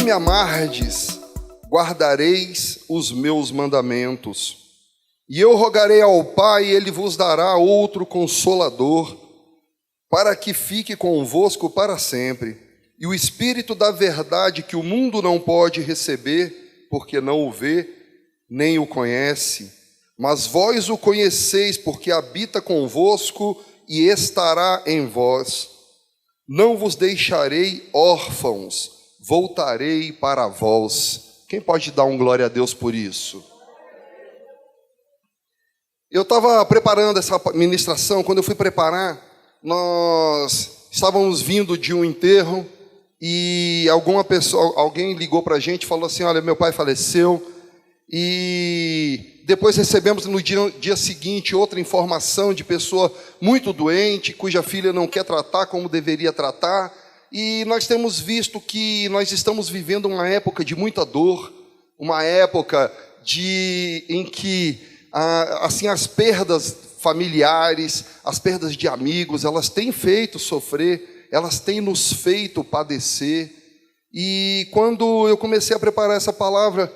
me amardes, guardareis os meus mandamentos. E eu rogarei ao Pai, e Ele vos dará outro Consolador, para que fique convosco para sempre. E o Espírito da verdade, que o mundo não pode receber, porque não o vê, nem o conhece. Mas vós o conheceis, porque habita convosco e estará em vós. Não vos deixarei órfãos, voltarei para vós. Quem pode dar um glória a Deus por isso? Eu estava preparando essa ministração. Quando eu fui preparar, nós estávamos vindo de um enterro e alguém ligou para a gente e falou assim: olha, meu pai faleceu. E depois recebemos no dia seguinte outra informação de pessoa muito doente, cuja filha não quer tratar como deveria tratar. E nós temos visto que nós estamos vivendo uma época de muita dor, uma época em que assim, as perdas familiares, as perdas de amigos, elas têm feito sofrer, elas têm nos feito padecer. E quando eu comecei a preparar essa palavra,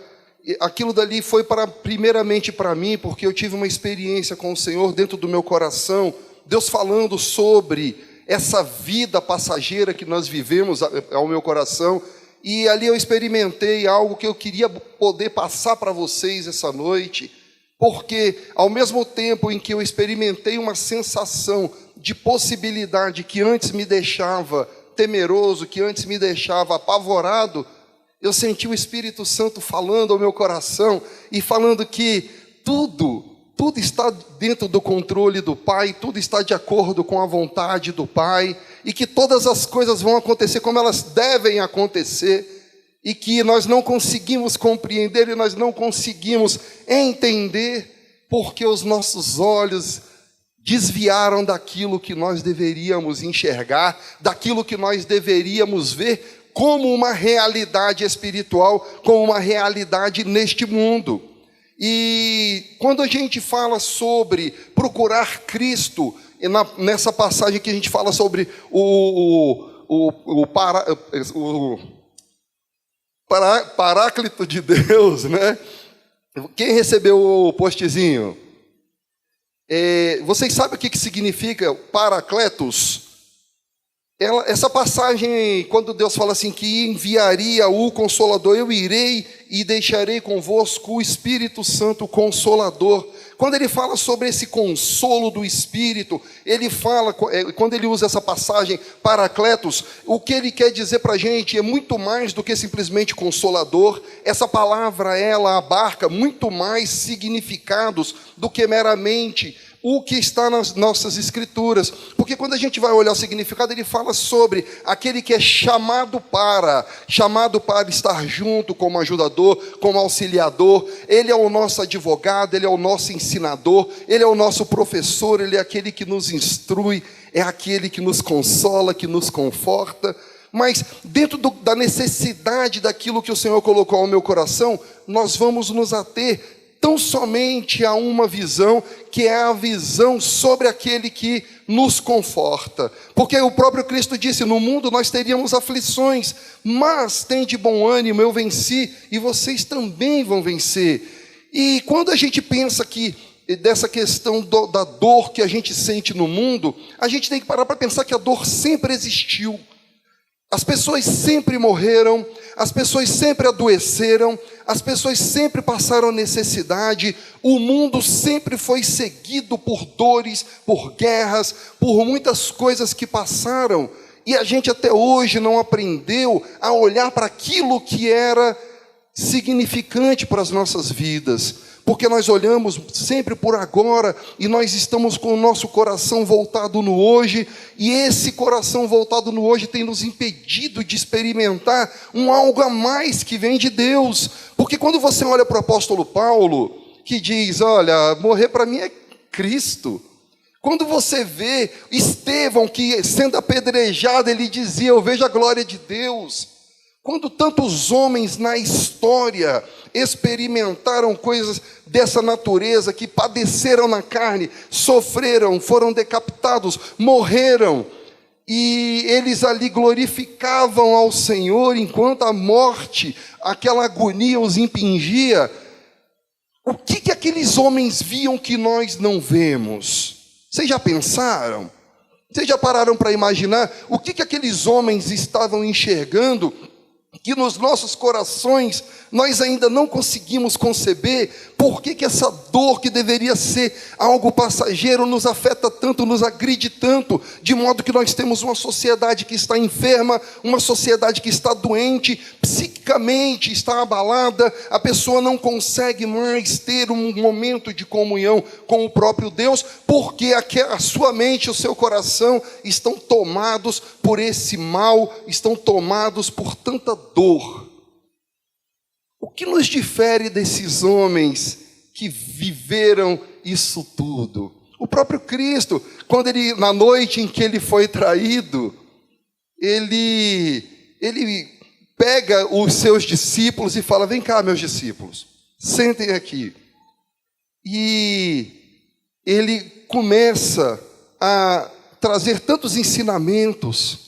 aquilo dali foi primeiramente para mim, porque eu tive uma experiência com o Senhor dentro do meu coração, Deus falando sobre essa vida passageira que nós vivemos ao meu coração. E ali eu experimentei algo que eu queria poder passar para vocês essa noite, porque ao mesmo tempo em que eu experimentei uma sensação de possibilidade que antes me deixava temeroso, que antes me deixava apavorado, eu senti o Espírito Santo falando ao meu coração e falando que tudo está dentro do controle do Pai, tudo está de acordo com a vontade do Pai, e que todas as coisas vão acontecer como elas devem acontecer, e que nós não conseguimos compreender e nós não conseguimos entender, porque os nossos olhos desviaram daquilo que nós deveríamos enxergar, daquilo que nós deveríamos ver como uma realidade espiritual, como uma realidade neste mundo. E quando a gente fala sobre procurar Cristo, nessa passagem que a gente fala sobre o Paráclito de Deus, né? Quem recebeu o postzinho? Vocês sabem o que significa Paracletos? Essa passagem, quando Deus fala assim, que enviaria o Consolador, eu irei e deixarei convosco o Espírito Santo Consolador. Quando ele fala sobre esse consolo do Espírito, ele fala, quando ele usa essa passagem, Paracletos, o que ele quer dizer para a gente é muito mais do que simplesmente Consolador. Essa palavra, ela abarca muito mais significados do que meramente o que está nas nossas escrituras, porque quando a gente vai olhar o significado, ele fala sobre aquele que é chamado para estar junto como ajudador, como auxiliador. Ele é o nosso advogado, ele é o nosso ensinador, ele é o nosso professor, ele é aquele que nos instrui, é aquele que nos consola, que nos conforta. Mas dentro da necessidade daquilo que o Senhor colocou ao meu coração, nós vamos nos ater tão somente a uma visão, que é a visão sobre aquele que nos conforta. Porque o próprio Cristo disse: no mundo nós teríamos aflições, mas tem de bom ânimo, eu venci, e vocês também vão vencer. E quando a gente pensa que dessa questão da dor que a gente sente no mundo, a gente tem que parar para pensar que a dor sempre existiu. As pessoas sempre morreram, as pessoas sempre adoeceram, as pessoas sempre passaram necessidade, o mundo sempre foi seguido por dores, por guerras, por muitas coisas que passaram, e a gente até hoje não aprendeu a olhar para aquilo que era significante para as nossas vidas, porque nós olhamos sempre por agora e nós estamos com o nosso coração voltado no hoje, e esse coração voltado no hoje tem nos impedido de experimentar algo a mais que vem de Deus. Porque quando você olha para o apóstolo Paulo, que diz: olha, morrer para mim é Cristo. Quando você vê Estevão, que sendo apedrejado, ele dizia: eu vejo a glória de Deus. Quando tantos homens na história experimentaram coisas dessa natureza, que padeceram na carne, sofreram, foram decapitados, morreram, e eles ali glorificavam ao Senhor enquanto a morte, aquela agonia os impingia. O que aqueles homens viam que nós não vemos? Vocês já pensaram? Vocês já pararam para imaginar o que aqueles homens estavam enxergando que nos nossos corações nós ainda não conseguimos conceber? Por que essa dor que deveria ser algo passageiro nos afeta tanto, nos agride tanto, de modo que nós temos uma sociedade que está enferma, uma sociedade que está doente, psiquicamente está abalada, a pessoa não consegue mais ter um momento de comunhão com o próprio Deus, porque a sua mente e o seu coração estão tomados por esse mal, estão tomados por tanta dor. O que nos difere desses homens que viveram isso tudo? O próprio Cristo, quando ele, na noite em que ele foi traído, ele pega os seus discípulos e fala: vem cá, meus discípulos, sentem aqui. E ele começa a trazer tantos ensinamentos,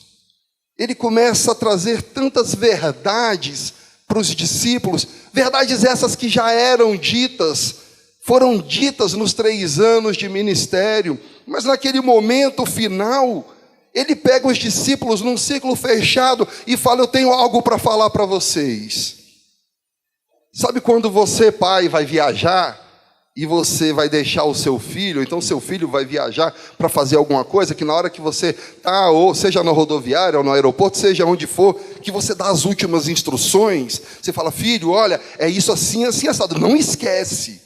ele começa a trazer tantas verdades para os discípulos, verdades essas que já eram ditas, foram ditas nos 3 anos de ministério, mas naquele momento final, ele pega os discípulos num círculo fechado e fala: eu tenho algo para falar para vocês. Sabe quando você, pai, vai viajar e você vai deixar o seu filho, então seu filho vai viajar para fazer alguma coisa, que na hora que você está, ou seja na rodoviária ou no aeroporto, seja onde for, que você dá as últimas instruções, você fala: filho, olha, é isso assim, assim, assado. Não esquece.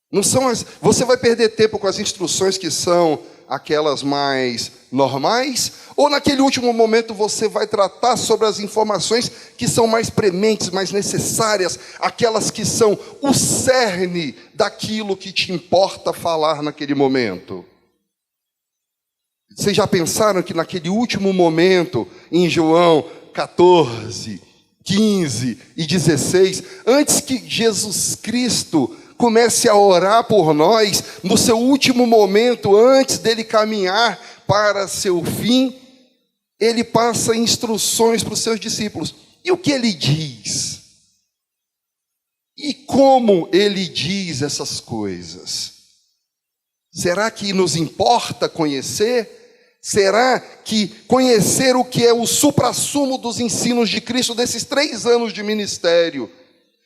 Não são você vai perder tempo com as instruções que são aquelas mais normais, ou naquele último momento você vai tratar sobre as informações que são mais prementes, mais necessárias, aquelas que são o cerne daquilo que te importa falar naquele momento. Vocês já pensaram que naquele último momento, em João 14, 15 e 16, antes que Jesus Cristo comece a orar por nós, no seu último momento, antes dele caminhar para seu fim, ele passa instruções para os seus discípulos. E o que ele diz? E como ele diz essas coisas? Será que nos importa conhecer? Será que conhecer o que é o suprassumo dos ensinos de Cristo desses 3 anos de ministério?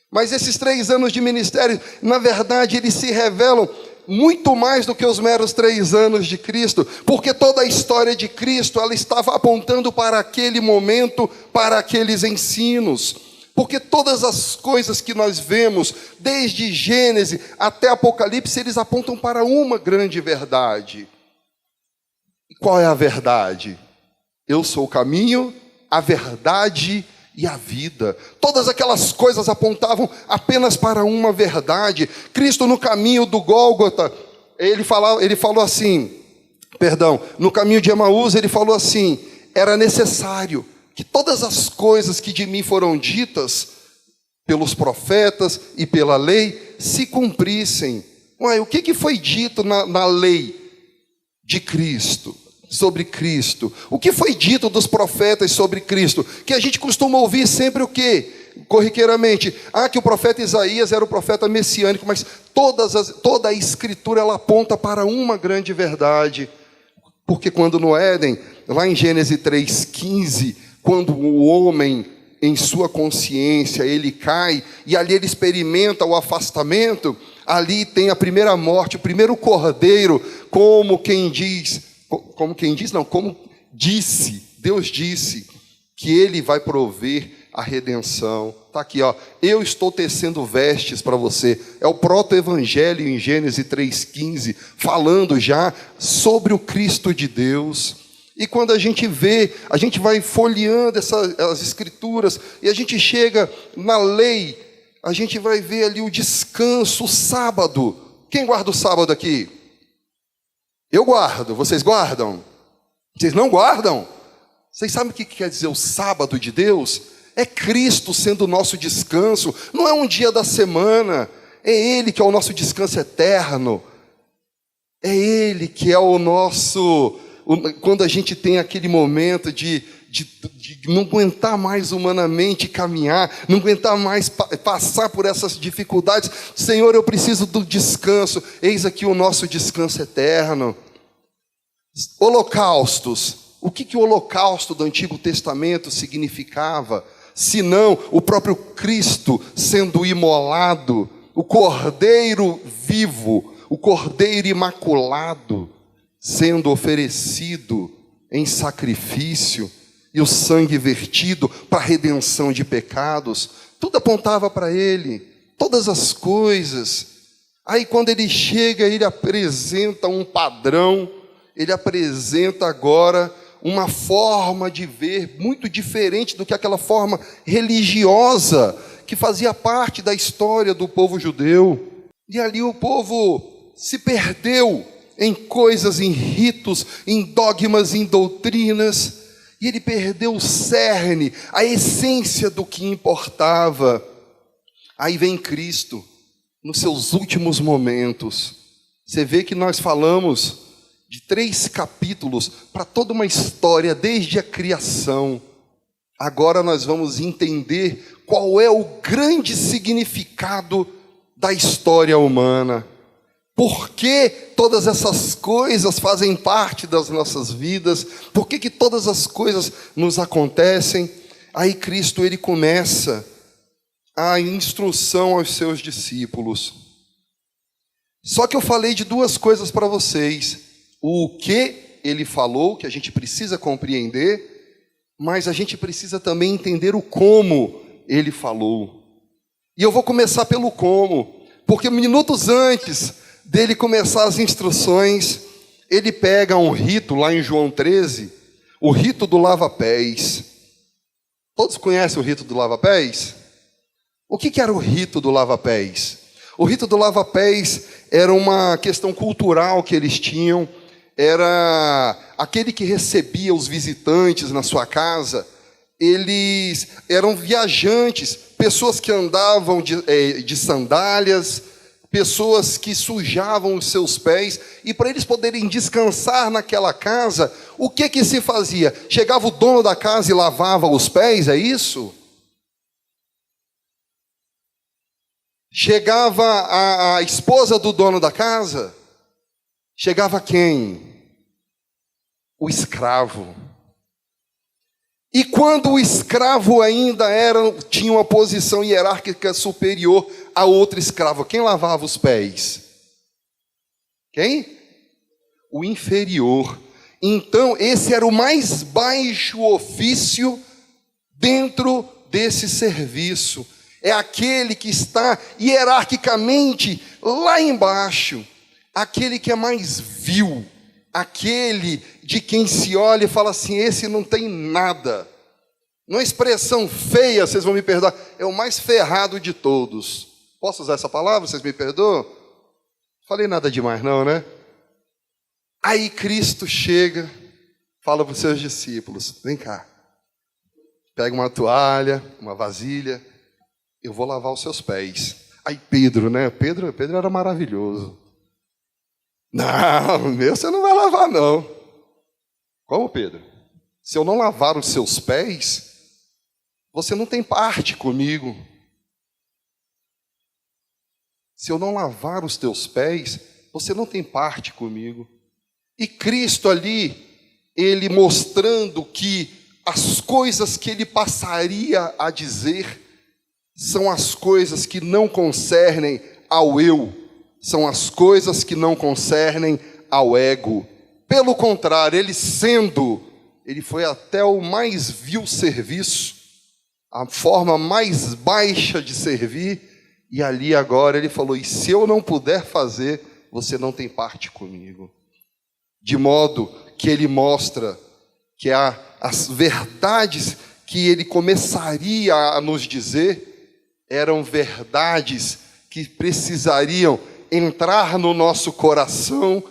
Mas esses 3 anos de ministério, na verdade, eles se revelam muito mais do que os meros 3 anos de Cristo, porque toda a história de Cristo, ela estava apontando para aquele momento, para aqueles ensinos, porque todas as coisas que nós vemos, desde Gênesis até Apocalipse, eles apontam para uma grande verdade. E qual é a verdade? Eu sou o caminho, a verdade e a vida. Todas aquelas coisas apontavam apenas para uma verdade. Cristo, no caminho do Gólgota, ele falou assim, no caminho de Emaús, ele falou assim: era necessário que todas as coisas que de mim foram ditas pelos profetas e pela lei se cumprissem. Ué, o que foi dito na lei de Cristo? Sobre Cristo. O que foi dito dos profetas sobre Cristo? Que a gente costuma ouvir sempre o quê? Corriqueiramente. Que o profeta Isaías era o profeta messiânico, mas toda a escritura ela aponta para uma grande verdade. Porque quando no Éden, lá em Gênesis 3,15, quando o homem, em sua consciência, ele cai, e ali ele experimenta o afastamento, ali tem a primeira morte, o primeiro cordeiro, como disse, Deus disse que Ele vai prover a redenção. Está aqui, eu estou tecendo vestes para você. É o proto-evangelho em Gênesis 3,15, falando já sobre o Cristo de Deus. E quando a gente vê, a gente vai folheando as escrituras, e a gente chega na lei, a gente vai ver ali o descanso, o sábado. Quem guarda o sábado aqui? Eu guardo, vocês guardam? Vocês não guardam? Vocês sabem o que quer dizer o sábado de Deus? É Cristo sendo o nosso descanso, não é um dia da semana, é Ele que é o nosso descanso eterno, é Ele que é o nosso quando a gente tem aquele momento de não aguentar mais humanamente caminhar, não aguentar mais passar por essas dificuldades. Senhor, eu preciso do descanso. Eis aqui o nosso descanso eterno. Holocaustos. O que o holocausto do Antigo Testamento significava? Senão o próprio Cristo sendo imolado, o Cordeiro vivo, o Cordeiro imaculado, sendo oferecido em sacrifício, e o sangue vertido para a redenção de pecados. Tudo apontava para ele, todas as coisas. Aí quando ele chega, ele apresenta um padrão, ele apresenta agora uma forma de ver muito diferente do que aquela forma religiosa que fazia parte da história do povo judeu. E ali o povo se perdeu em coisas, em ritos, em dogmas, em doutrinas, e ele perdeu o cerne, a essência do que importava. Aí vem Cristo, nos seus últimos momentos. Você vê que nós falamos de 3 capítulos para toda uma história, desde a criação. Agora nós vamos entender qual é o grande significado da história humana. Por que todas essas coisas fazem parte das nossas vidas? Por que todas as coisas nos acontecem? Aí Cristo, ele começa a instrução aos seus discípulos. Só que eu falei de 2 coisas para vocês. O que ele falou, que a gente precisa compreender, mas a gente precisa também entender o como ele falou. E eu vou começar pelo como, porque minutos antes dele começar as instruções, ele pega um rito lá em João 13, o rito do lava-pés. Todos conhecem o rito do lava-pés? O que era o rito do lava-pés? O rito do lava-pés era uma questão cultural que eles tinham, era aquele que recebia os visitantes na sua casa. Eles eram viajantes, pessoas que andavam de sandálias, pessoas que sujavam os seus pés, e para eles poderem descansar naquela casa, o que se fazia? Chegava o dono da casa e lavava os pés, é isso? Chegava a esposa do dono da casa? Chegava quem? O escravo. E quando o escravo ainda tinha uma posição hierárquica superior a outro escravo, quem lavava os pés? Quem? O inferior. Então, esse era o mais baixo ofício dentro desse serviço. É aquele que está hierarquicamente lá embaixo. Aquele que é mais vil. Aquele de quem se olha e fala assim, esse não tem nada. Numa expressão feia, vocês vão me perdoar, é o mais ferrado de todos. Posso usar essa palavra, vocês me perdoam? Falei nada demais não, né? Aí Cristo chega, fala para os seus discípulos, vem cá, pega uma toalha, uma vasilha, eu vou lavar os seus pés. Aí Pedro, né? Pedro era maravilhoso. Não, meu você não vai lavar não. Como, Pedro? Se eu não lavar os seus pés, você não tem parte comigo. Se eu não lavar os teus pés, você não tem parte comigo. E Cristo ali, ele mostrando que as coisas que ele passaria a dizer são as coisas que não concernem ao eu, são as coisas que não concernem ao ego. Pelo contrário, ele foi até o mais vil serviço, a forma mais baixa de servir, e ali agora ele falou, e se eu não puder fazer, você não tem parte comigo. De modo que ele mostra que as verdades que ele começaria a nos dizer eram verdades que precisariam entrar no nosso coração,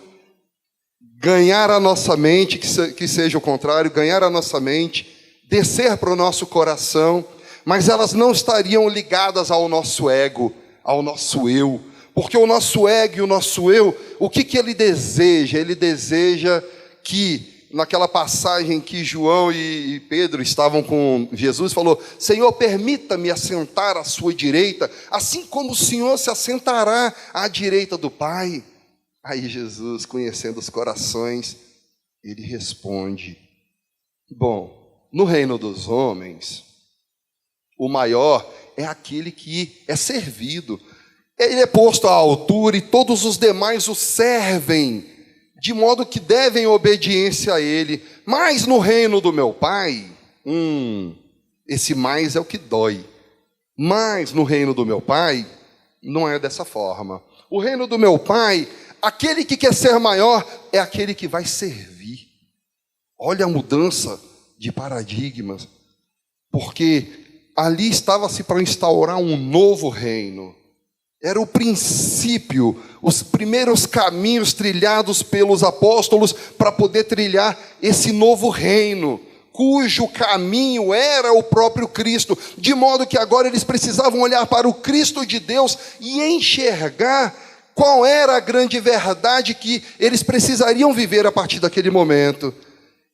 ganhar a nossa mente, que seja o contrário, ganhar a nossa mente, descer para o nosso coração, mas elas não estariam ligadas ao nosso ego, ao nosso eu, porque o nosso ego e o nosso eu, o que ele deseja? Ele deseja que naquela passagem que João e Pedro estavam com Jesus, falou: Senhor, permita-me assentar à sua direita, assim como o Senhor se assentará à direita do Pai. Aí Jesus, conhecendo os corações, ele responde: bom, no reino dos homens, o maior é aquele que é servido. Ele é posto à altura e todos os demais o servem, de modo que devem obediência a ele. Mas no reino do meu Pai, esse mais é o que dói. Mas no reino do meu Pai, não é dessa forma. O reino do meu Pai, aquele que quer ser maior, é aquele que vai servir. Olha a mudança de paradigmas. Porque ali estava-se para instaurar um novo reino. Era o princípio, os primeiros caminhos trilhados pelos apóstolos para poder trilhar esse novo reino, cujo caminho era o próprio Cristo, de modo que agora eles precisavam olhar para o Cristo de Deus e enxergar qual era a grande verdade que eles precisariam viver a partir daquele momento.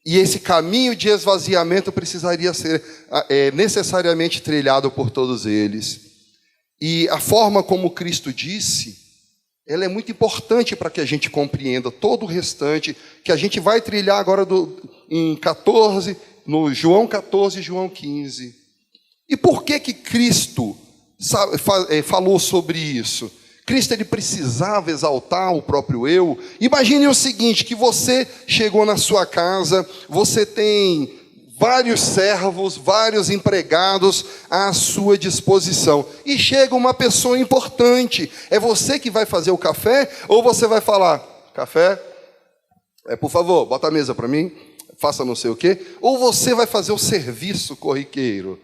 E esse caminho de esvaziamento precisaria ser necessariamente trilhado por todos eles. E a forma como Cristo disse, ela é muito importante para que a gente compreenda todo o restante, que a gente vai trilhar agora em 14, no João 14 e João 15. E por que Cristo falou sobre isso? Cristo, ele precisava exaltar o próprio eu. Imagine o seguinte, que você chegou na sua casa, você tem vários servos, vários empregados à sua disposição. E chega uma pessoa importante. É você que vai fazer o café ou você vai falar: café? Por favor, bota a mesa para mim, faça não sei o quê. Ou você vai fazer o serviço corriqueiro.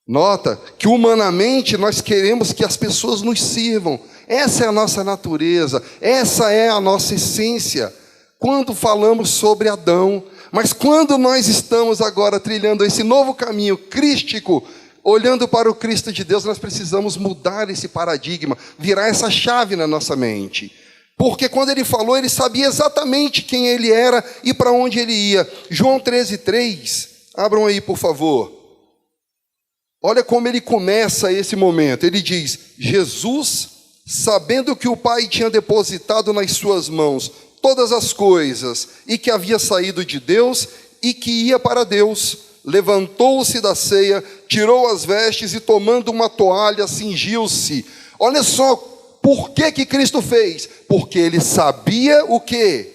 Nota que humanamente nós queremos que as pessoas nos sirvam. Essa é a nossa natureza, essa é a nossa essência. Quando falamos sobre Adão, mas quando nós estamos agora trilhando esse novo caminho crístico, olhando para o Cristo de Deus, nós precisamos mudar esse paradigma, virar essa chave na nossa mente. Porque quando ele falou, ele sabia exatamente quem ele era e para onde ele ia. João 13:3, abram aí por favor. Olha como ele começa esse momento. Ele diz: Jesus, sabendo que o Pai tinha depositado nas suas mãos todas as coisas, e que havia saído de Deus, e que ia para Deus, levantou-se da ceia, tirou as vestes, e tomando uma toalha, cingiu-se. Olha só, por que Cristo fez? Porque ele sabia o quê?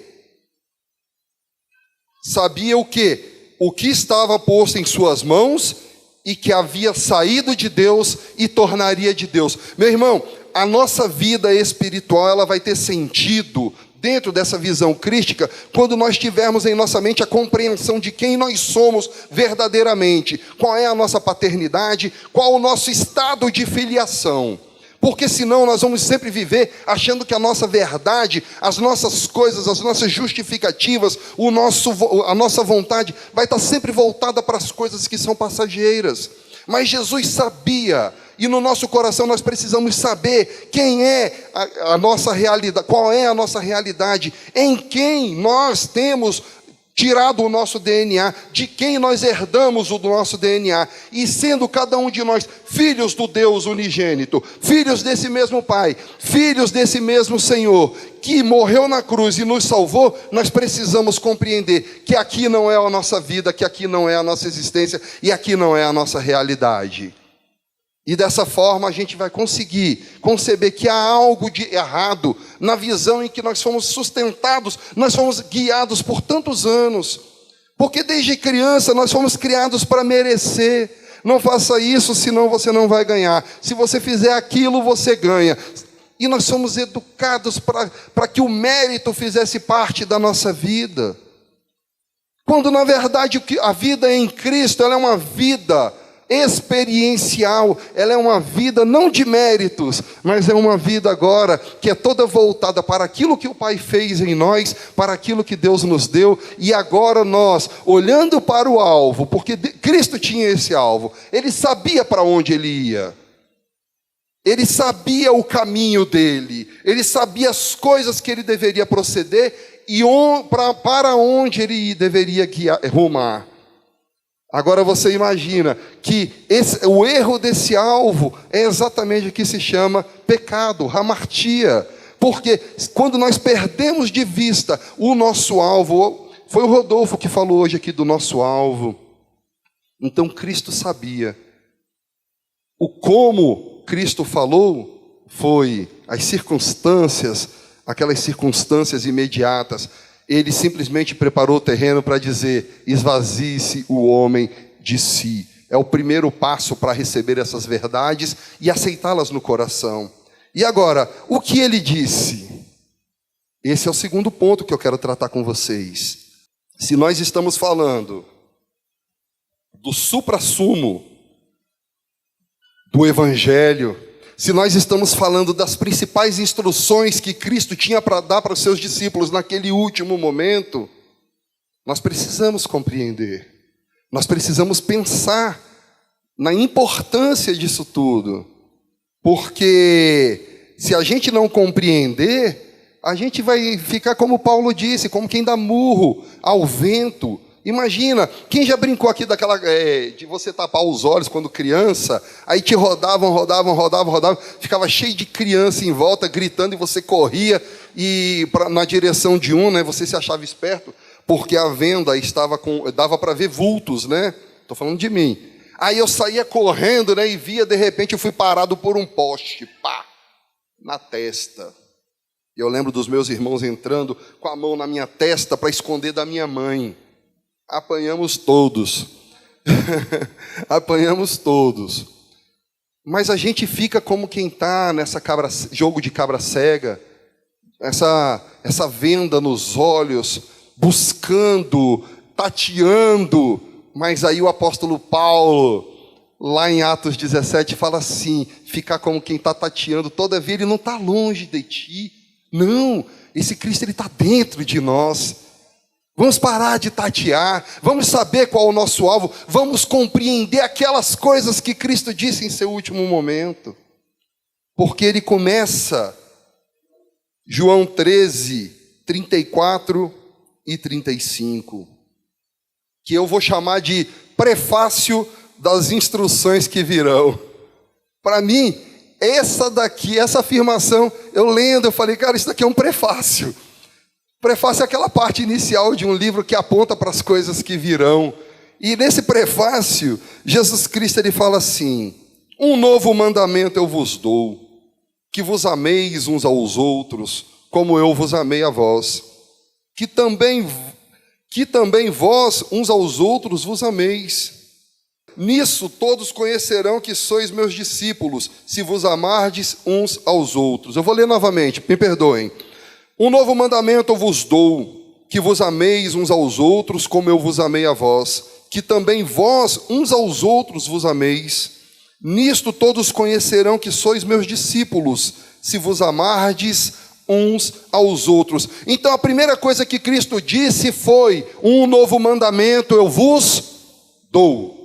Sabia o quê? O que estava posto em suas mãos, e que havia saído de Deus, e tornaria de Deus. Meu irmão, a nossa vida espiritual, ela vai ter sentido dentro dessa visão crística, quando nós tivermos em nossa mente a compreensão de quem nós somos verdadeiramente, qual é a nossa paternidade, qual o nosso estado de filiação. Porque senão nós vamos sempre viver achando que a nossa verdade, as nossas coisas, as nossas justificativas, a nossa vontade vai estar sempre voltada para as coisas que são passageiras. Mas Jesus sabia, e no nosso coração nós precisamos saber quem é a nossa realidade, qual é a nossa realidade, em quem nós temos tirado o nosso DNA, de quem nós herdamos o nosso DNA, e sendo cada um de nós filhos do Deus unigênito, filhos desse mesmo Pai, filhos desse mesmo Senhor, que morreu na cruz e nos salvou, nós precisamos compreender que aqui não é a nossa vida, que aqui não é a nossa existência, e aqui não é a nossa realidade. E dessa forma a gente vai conseguir conceber que há algo de errado na visão em que nós fomos sustentados, nós fomos guiados por tantos anos. Porque desde criança nós fomos criados para merecer. Não faça isso, senão você não vai ganhar. Se você fizer aquilo, você ganha. E nós somos educados para que o mérito fizesse parte da nossa vida. Quando na verdade a vida em Cristo, ela é uma vida experiencial, ela é uma vida não de méritos, mas é uma vida agora que é toda voltada para aquilo que o Pai fez em nós, para aquilo que Deus nos deu, e agora nós, olhando para o alvo, porque Cristo tinha esse alvo, ele sabia para onde ele ia, ele sabia o caminho dele, ele sabia as coisas que ele deveria proceder, e para onde ele deveria rumar. Agora você imagina que o erro desse alvo é exatamente o que se chama pecado, hamartia. Porque quando nós perdemos de vista o nosso alvo, foi o Rodolfo que falou hoje aqui do nosso alvo. Então Cristo sabia. O como Cristo falou foi as circunstâncias, aquelas circunstâncias imediatas. Ele simplesmente preparou o terreno para dizer: esvazie-se o homem de si. É o primeiro passo para receber essas verdades e aceitá-las no coração. E agora, o que ele disse? Esse é o segundo ponto que eu quero tratar com vocês. Se nós estamos falando do suprassumo do Evangelho, se nós estamos falando das principais instruções que Cristo tinha para dar para os seus discípulos naquele último momento, nós precisamos compreender, nós precisamos pensar na importância disso tudo, porque se a gente não compreender, a gente vai ficar como Paulo disse, como quem dá murro ao vento. Imagina, quem já brincou aqui daquela de você tapar os olhos quando criança, aí te rodavam, ficava cheio de criança em volta, gritando, e você corria na direção de um, né? Você se achava esperto, porque a venda dava para ver vultos, né? Estou falando de mim. Aí eu saía correndo, né? E via, de repente, eu fui parado por um poste, pá, na testa. E eu lembro dos meus irmãos entrando com a mão na minha testa para esconder da minha mãe. Apanhamos todos. Apanhamos todos. Mas a gente fica como quem está nessa jogo de cabra cega, essa venda nos olhos, buscando, tateando. Mas aí o apóstolo Paulo, lá em Atos 17, fala assim: ficar como quem está tateando, todavia ele não está longe de ti. Não, esse Cristo está dentro de nós. Vamos parar de tatear, vamos saber qual é o nosso alvo, vamos compreender aquelas coisas que Cristo disse em seu último momento. Porque ele começa, João 13, 34 e 35, que eu vou chamar de prefácio das instruções que virão. Para mim, essa afirmação, eu lendo, eu falei, cara, isso daqui é um prefácio. Prefácio é aquela parte inicial de um livro que aponta para as coisas que virão. E nesse prefácio, Jesus Cristo ele fala assim: um novo mandamento eu vos dou, que vos ameis uns aos outros, como eu vos amei a vós. Que também vós uns aos outros vos ameis. Nisso todos conhecerão que sois meus discípulos, se vos amardes uns aos outros. Eu vou ler novamente, me perdoem. Um novo mandamento eu vos dou, que vos ameis uns aos outros, como eu vos amei a vós, que também vós uns aos outros vos ameis. Nisto todos conhecerão que sois meus discípulos, se vos amardes uns aos outros. Então a primeira coisa que Cristo disse foi: um novo mandamento eu vos dou.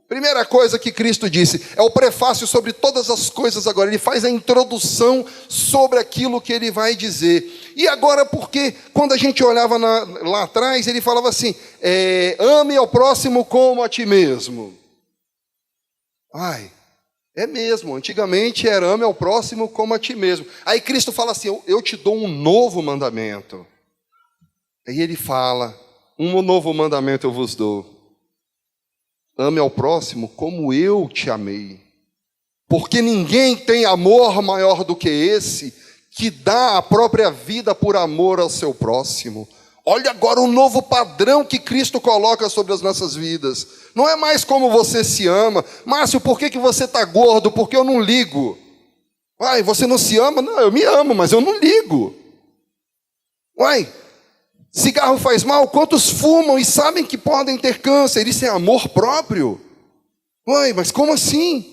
Primeira coisa que Cristo disse, é o prefácio sobre todas as coisas agora. Ele faz a introdução sobre aquilo que ele vai dizer. E agora, porque quando a gente olhava lá atrás, ele falava assim, ame ao próximo como a ti mesmo. Ai, é mesmo, antigamente era ame ao próximo como a ti mesmo. Aí Cristo fala assim, eu te dou um novo mandamento. Aí ele fala, um novo mandamento eu vos dou. Ame ao próximo como eu te amei. Porque ninguém tem amor maior do que esse, que dá a própria vida por amor ao seu próximo. Olha agora o novo padrão que Cristo coloca sobre as nossas vidas. Não é mais como você se ama. Márcio, por que você está gordo? Porque eu não ligo. Uai, você não se ama? Não, eu me amo, mas eu não ligo. Uai, cigarro faz mal? Quantos fumam e sabem que podem ter câncer? Isso é amor próprio? Uai, mas como assim?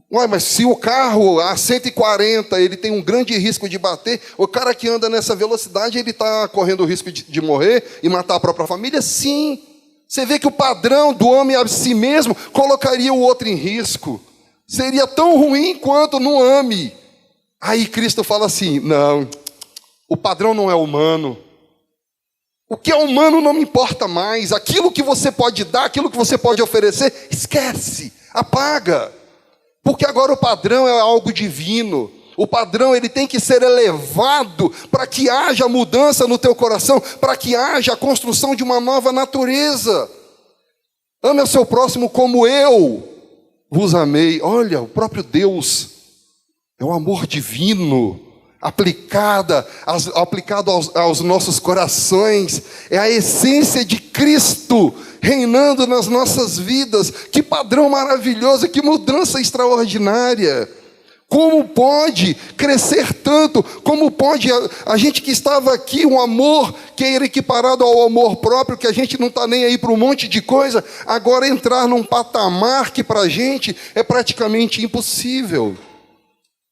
Uai, mas se o carro a 140, ele tem um grande risco de bater, o cara que anda nessa velocidade, ele está correndo o risco de morrer e matar a própria família? Sim. Você vê que o padrão do homem a si mesmo colocaria o outro em risco. Seria tão ruim quanto não ame. Aí Cristo fala assim, não, o padrão não é humano. O que é humano não me importa mais. Aquilo que você pode dar, aquilo que você pode oferecer, esquece, apaga. Porque agora o padrão é algo divino. O padrão ele tem que ser elevado para que haja mudança no teu coração, para que haja a construção de uma nova natureza. Ame o seu próximo como eu vos amei. Olha, o próprio Deus é o amor divino aplicado aos nossos corações. É a essência de Cristo reinando nas nossas vidas. Que padrão maravilhoso, que mudança extraordinária. Como pode crescer tanto? Como pode a gente que estava aqui, um amor que era equiparado ao amor próprio, que a gente não está nem aí para um monte de coisa, agora entrar num patamar que para a gente é praticamente impossível.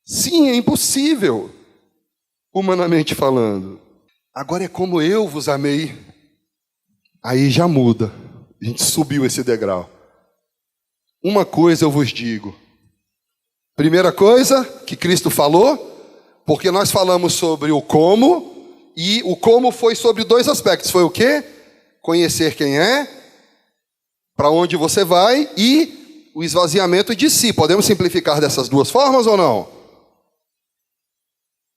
Sim, é impossível, humanamente falando. Agora é como eu vos amei. Aí já muda. A gente subiu esse degrau. Uma coisa eu vos digo. Primeira coisa que Cristo falou, porque nós falamos sobre o como, e o como foi sobre dois aspectos. Foi o quê? Conhecer quem é, para onde você vai e o esvaziamento de si. Podemos simplificar dessas duas formas ou não?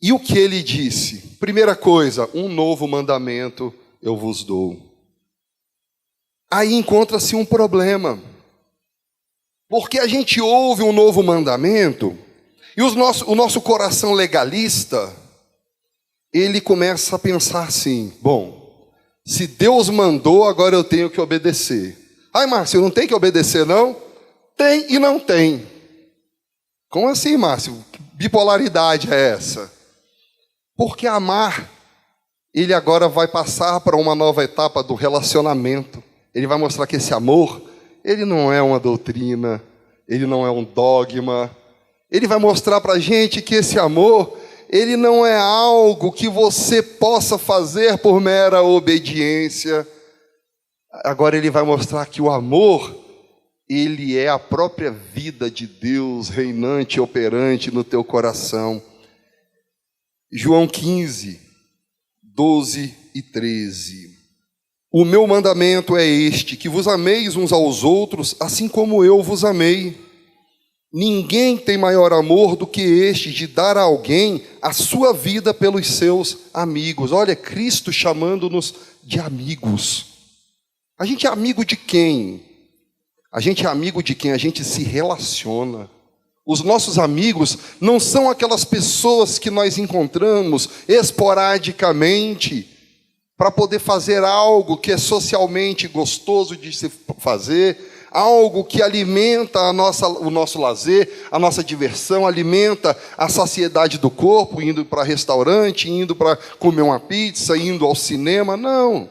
E o que ele disse? Primeira coisa, um novo mandamento eu vos dou. Aí encontra-se um problema. Porque a gente ouve um novo mandamento e o nosso coração legalista, ele começa a pensar assim, bom, se Deus mandou, agora eu tenho que obedecer. Ai, Márcio, não tem que obedecer não? Tem e não tem. Como assim, Márcio? Que bipolaridade é essa? Porque amar, ele agora vai passar para uma nova etapa do relacionamento. Ele vai mostrar que esse amor, ele não é uma doutrina, ele não é um dogma. Ele vai mostrar para a gente que esse amor, ele não é algo que você possa fazer por mera obediência. Agora ele vai mostrar que o amor, ele é a própria vida de Deus reinante e operante no teu coração. João 15, 12 e 13. O meu mandamento é este, que vos ameis uns aos outros, assim como eu vos amei. Ninguém tem maior amor do que este, de dar a alguém a sua vida pelos seus amigos. Olha, Cristo chamando-nos de amigos. A gente é amigo de quem? A gente é amigo de quem a gente se relaciona. Os nossos amigos não são aquelas pessoas que nós encontramos esporadicamente, para poder fazer algo que é socialmente gostoso de se fazer, algo que alimenta o nosso lazer, a nossa diversão, alimenta a saciedade do corpo, indo para restaurante, indo para comer uma pizza, indo ao cinema. Não.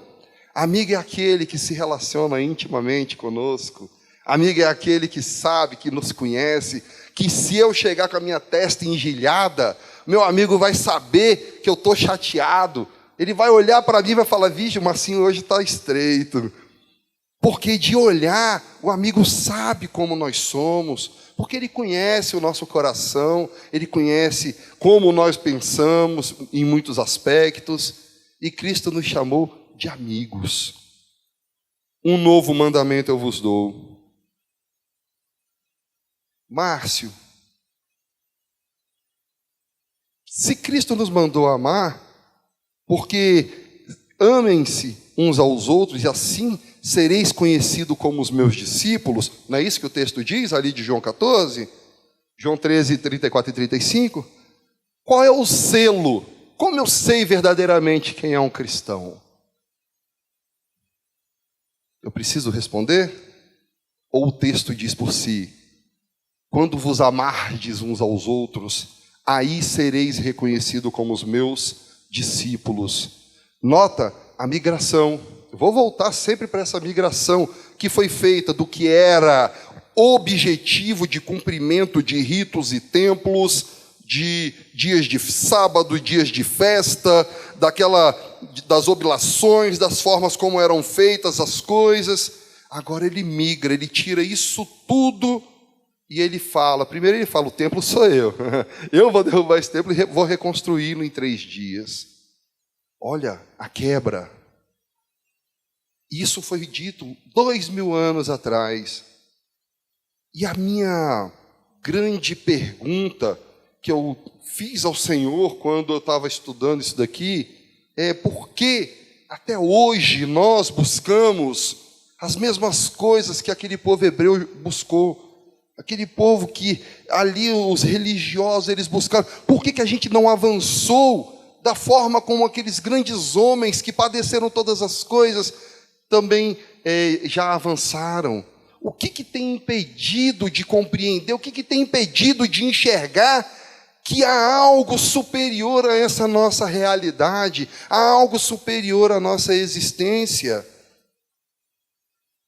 Amigo é aquele que se relaciona intimamente conosco. Amigo é aquele que sabe, que nos conhece, que se eu chegar com a minha testa engelhada, meu amigo vai saber que eu estou chateado. Ele vai olhar para mim e vai falar, vixe, o Marcinho hoje está estreito. Porque de olhar, o amigo sabe como nós somos, porque ele conhece o nosso coração, ele conhece como nós pensamos em muitos aspectos, e Cristo nos chamou de amigos. Um novo mandamento eu vos dou. Márcio, se Cristo nos mandou amar, porque amem-se uns aos outros e assim sereis conhecidos como os meus discípulos. Não é isso que o texto diz ali de João 14? João 13, 34 e 35. Qual é o selo? Como eu sei verdadeiramente quem é um cristão? Eu preciso responder? Ou o texto diz por si? Quando vos amardes uns aos outros, aí sereis reconhecidos como os meus discípulos. Nota a migração. Eu vou voltar sempre para essa migração que foi feita do que era objetivo de cumprimento de ritos e templos, de dias de sábado, dias de festa, das oblações, das formas como eram feitas as coisas. Agora ele migra, ele tira isso tudo e ele fala, primeiro ele fala, o templo sou eu. Eu vou derrubar esse templo e vou reconstruí-lo em 3 dias. Olha a quebra. Isso foi dito 2000 anos atrás. E a minha grande pergunta que eu fiz ao Senhor quando eu estava estudando isso daqui é: por que até hoje nós buscamos as mesmas coisas que aquele povo hebreu buscou? Aquele povo que ali os religiosos eles buscaram. Por que a gente não avançou da forma como aqueles grandes homens que padeceram todas as coisas também já avançaram? O que tem impedido de compreender? O que tem impedido de enxergar que há algo superior a essa nossa realidade? Há algo superior à nossa existência?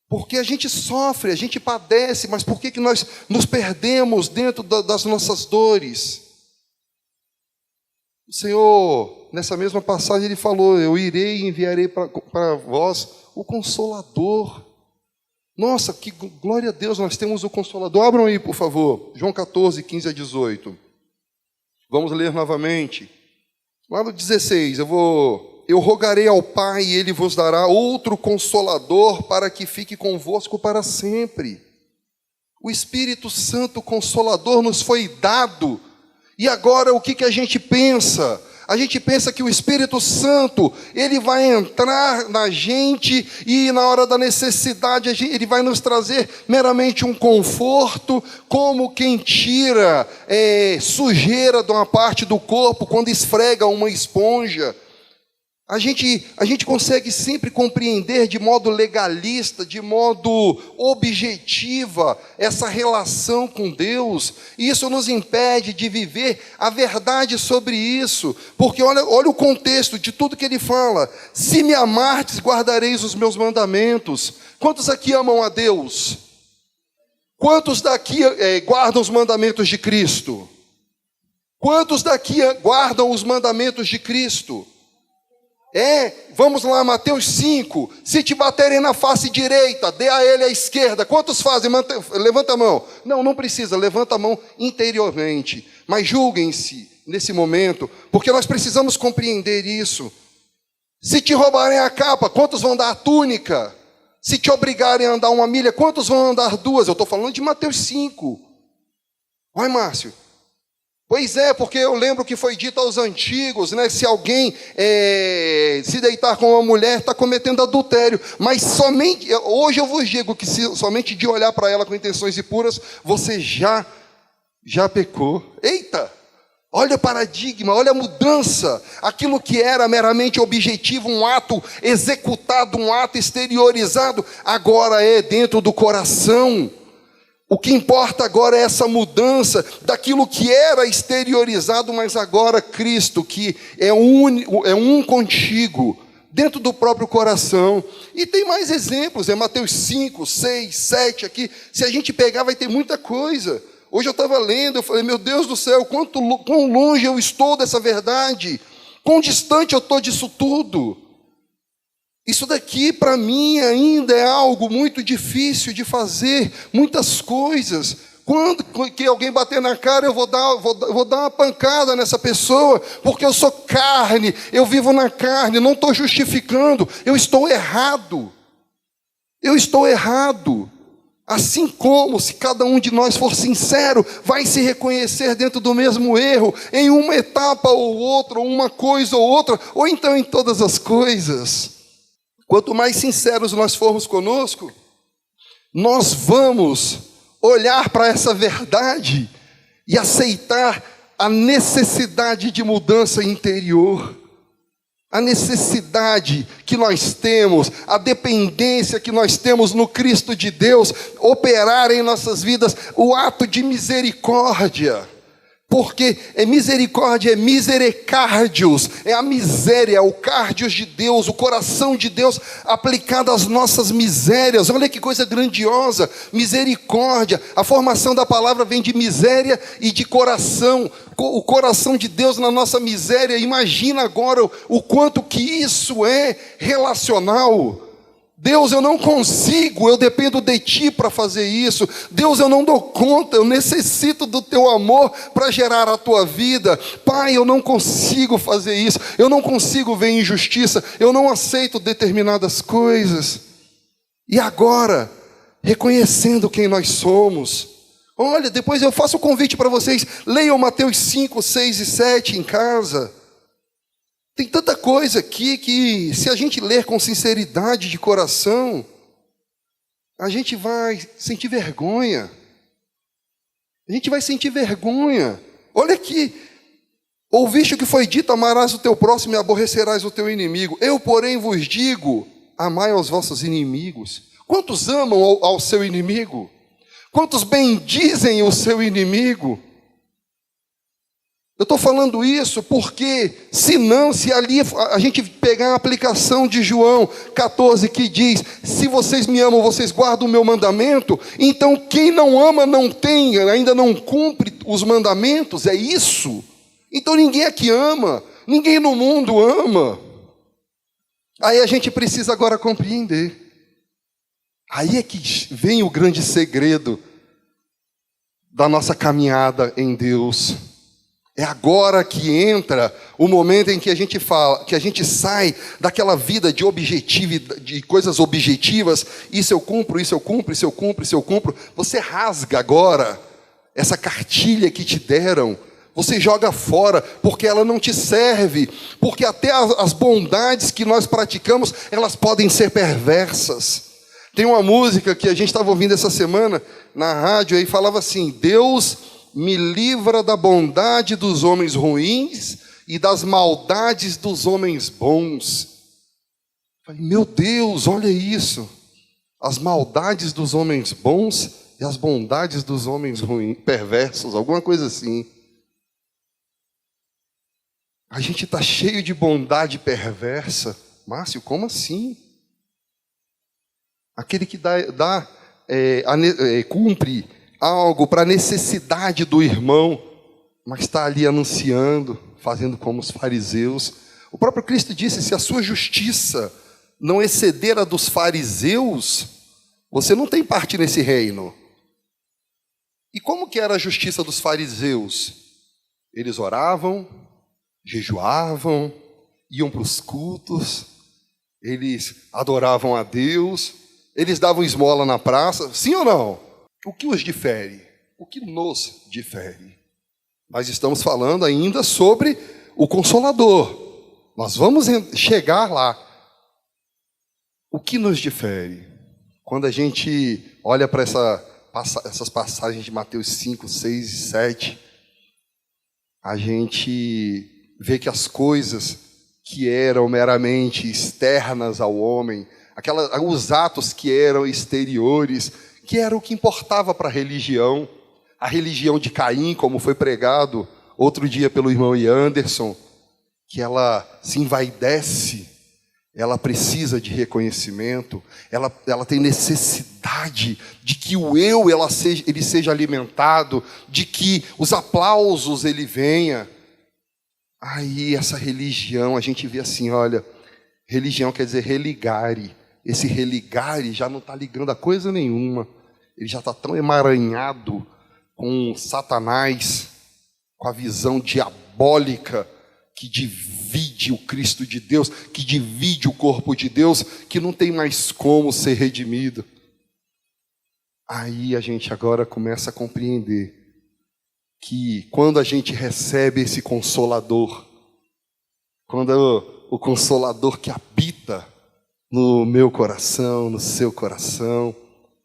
Porque a gente sofre, a gente padece, mas por que nós nos perdemos dentro das nossas dores? O Senhor, nessa mesma passagem, Ele falou: eu irei e enviarei para vós o Consolador. Nossa, que glória a Deus, nós temos o Consolador. Abram aí, por favor, João 14, 15 a 18. Vamos ler novamente. Lá no 16, eu rogarei ao Pai e Ele vos dará outro Consolador para que fique convosco para sempre. O Espírito Santo Consolador nos foi dado. E agora o que a gente pensa? A gente pensa que o Espírito Santo, ele vai entrar na gente e na hora da necessidade, ele vai nos trazer meramente um conforto, como quem tira sujeira de uma parte do corpo quando esfrega uma esponja. A gente consegue sempre compreender de modo legalista, de modo objetiva, essa relação com Deus. E isso nos impede de viver a verdade sobre isso. Porque olha o contexto de tudo que ele fala. Se me amardes, guardareis os meus mandamentos. Quantos aqui amam a Deus? Quantos daqui guardam os mandamentos de Cristo? Quantos daqui guardam os mandamentos de Cristo? Vamos lá, Mateus 5, se te baterem na face direita, dê a ele a esquerda. Quantos fazem? Levanta a mão. Não precisa, levanta a mão interiormente. Mas julguem-se nesse momento, porque nós precisamos compreender isso. Se te roubarem a capa, quantos vão dar a túnica? Se te obrigarem a andar 1 milha, quantos vão andar 2? Eu estou falando de Mateus 5. Vai, Márcio. Pois é, porque eu lembro que foi dito aos antigos, né? Se alguém se deitar com uma mulher, está cometendo adultério. Mas somente, hoje eu vos digo que somente de olhar para ela com intenções impuras, você já pecou. Eita! Olha o paradigma, olha a mudança. Aquilo que era meramente objetivo, um ato executado, um ato exteriorizado, agora é dentro do coração. O que importa agora é essa mudança daquilo que era exteriorizado, mas agora Cristo, que é um contigo, dentro do próprio coração. E tem mais exemplos, Mateus 5, 6, 7 aqui. Se a gente pegar, vai ter muita coisa. Hoje eu estava lendo, eu falei: meu Deus do céu, quão longe eu estou dessa verdade, quão distante eu estou disso tudo. Isso daqui, para mim, ainda é algo muito difícil de fazer, muitas coisas. Quando que alguém bater na cara, eu vou dar uma pancada nessa pessoa, porque eu sou carne, eu vivo na carne, não estou justificando, eu estou errado. Eu estou errado. Assim como, se cada um de nós for sincero, vai se reconhecer dentro do mesmo erro, em uma etapa ou outra, ou uma coisa ou outra, ou então em todas as coisas. Quanto mais sinceros nós formos conosco, nós vamos olhar para essa verdade e aceitar a necessidade de mudança interior, a necessidade que nós temos, a dependência que nós temos no Cristo de Deus, operar em nossas vidas o ato de misericórdia. Porque misericórdia, misericárdios, é a miséria, é o cardios de Deus, o coração de Deus aplicado às nossas misérias. Olha que coisa grandiosa, misericórdia. A formação da palavra vem de miséria e de coração. O coração de Deus na nossa miséria. Imagina agora o quanto que isso é relacional. Deus, eu não consigo, eu dependo de Ti para fazer isso. Deus, eu não dou conta, eu necessito do Teu amor para gerar a Tua vida. Pai, eu não consigo fazer isso, eu não consigo ver injustiça, eu não aceito determinadas coisas. E agora, reconhecendo quem nós somos, olha, depois eu faço o convite para vocês, leiam Mateus 5, 6 e 7 em casa. Tem tanta coisa aqui que, se a gente ler com sinceridade de coração, a gente vai sentir vergonha. A gente vai sentir vergonha. Olha aqui. Ouviste o que foi dito, amarás o teu próximo e aborrecerás o teu inimigo. Eu, porém, vos digo, amai aos vossos inimigos. Quantos amam ao seu inimigo? Quantos bendizem o seu inimigo? Eu estou falando isso porque, se ali a gente pegar a aplicação de João 14, que diz, se vocês me amam, vocês guardam o meu mandamento, então quem não ama não tem, ainda não cumpre os mandamentos, é isso? Então ninguém aqui ama, ninguém no mundo ama. Aí a gente precisa agora compreender. Aí é que vem o grande segredo da nossa caminhada em Deus. É agora que entra o momento em que a gente fala, que a gente sai daquela vida de de coisas objetivas. Isso eu cumpro, isso eu cumpro, isso eu cumpro, isso eu cumpro. Você rasga agora essa cartilha que te deram. Você joga fora, porque ela não te serve. Porque até as bondades que nós praticamos, elas podem ser perversas. Tem uma música que a gente estava ouvindo essa semana na rádio, aí falava assim, Deus me livra da bondade dos homens ruins e das maldades dos homens bons. Falei, meu Deus, olha isso. As maldades dos homens bons e as bondades dos homens ruins, perversos, alguma coisa assim. A gente está cheio de bondade perversa. Márcio, como assim? Aquele que cumpre algo para a necessidade do irmão, mas está ali anunciando, fazendo como os fariseus. O próprio Cristo disse, se a sua justiça não exceder a dos fariseus, você não tem parte nesse reino. E como que era a justiça dos fariseus? Eles oravam, jejuavam, iam para os cultos, eles adoravam a Deus, eles davam esmola na praça, sim ou não? O que os difere? O que nos difere? Nós estamos falando ainda sobre o Consolador. Nós vamos chegar lá. O que nos difere? Quando a gente olha para essas passagens de Mateus 5, 6 e 7, a gente vê que as coisas que eram meramente externas ao homem, os atos que eram exteriores, que era o que importava para a religião de Caim, como foi pregado outro dia pelo irmão Anderson, que ela se envaidece, ela precisa de reconhecimento, ela tem necessidade de que o eu ele seja alimentado, de que os aplausos ele venha. Aí essa religião, a gente vê assim, olha, religião quer dizer religare. Esse religare já não está ligando a coisa nenhuma. Ele já está tão emaranhado com Satanás, com a visão diabólica que divide o Cristo de Deus, que divide o corpo de Deus, que não tem mais como ser redimido. Aí a gente agora começa a compreender que quando a gente recebe esse Consolador, quando o Consolador que habita no meu coração, no seu coração,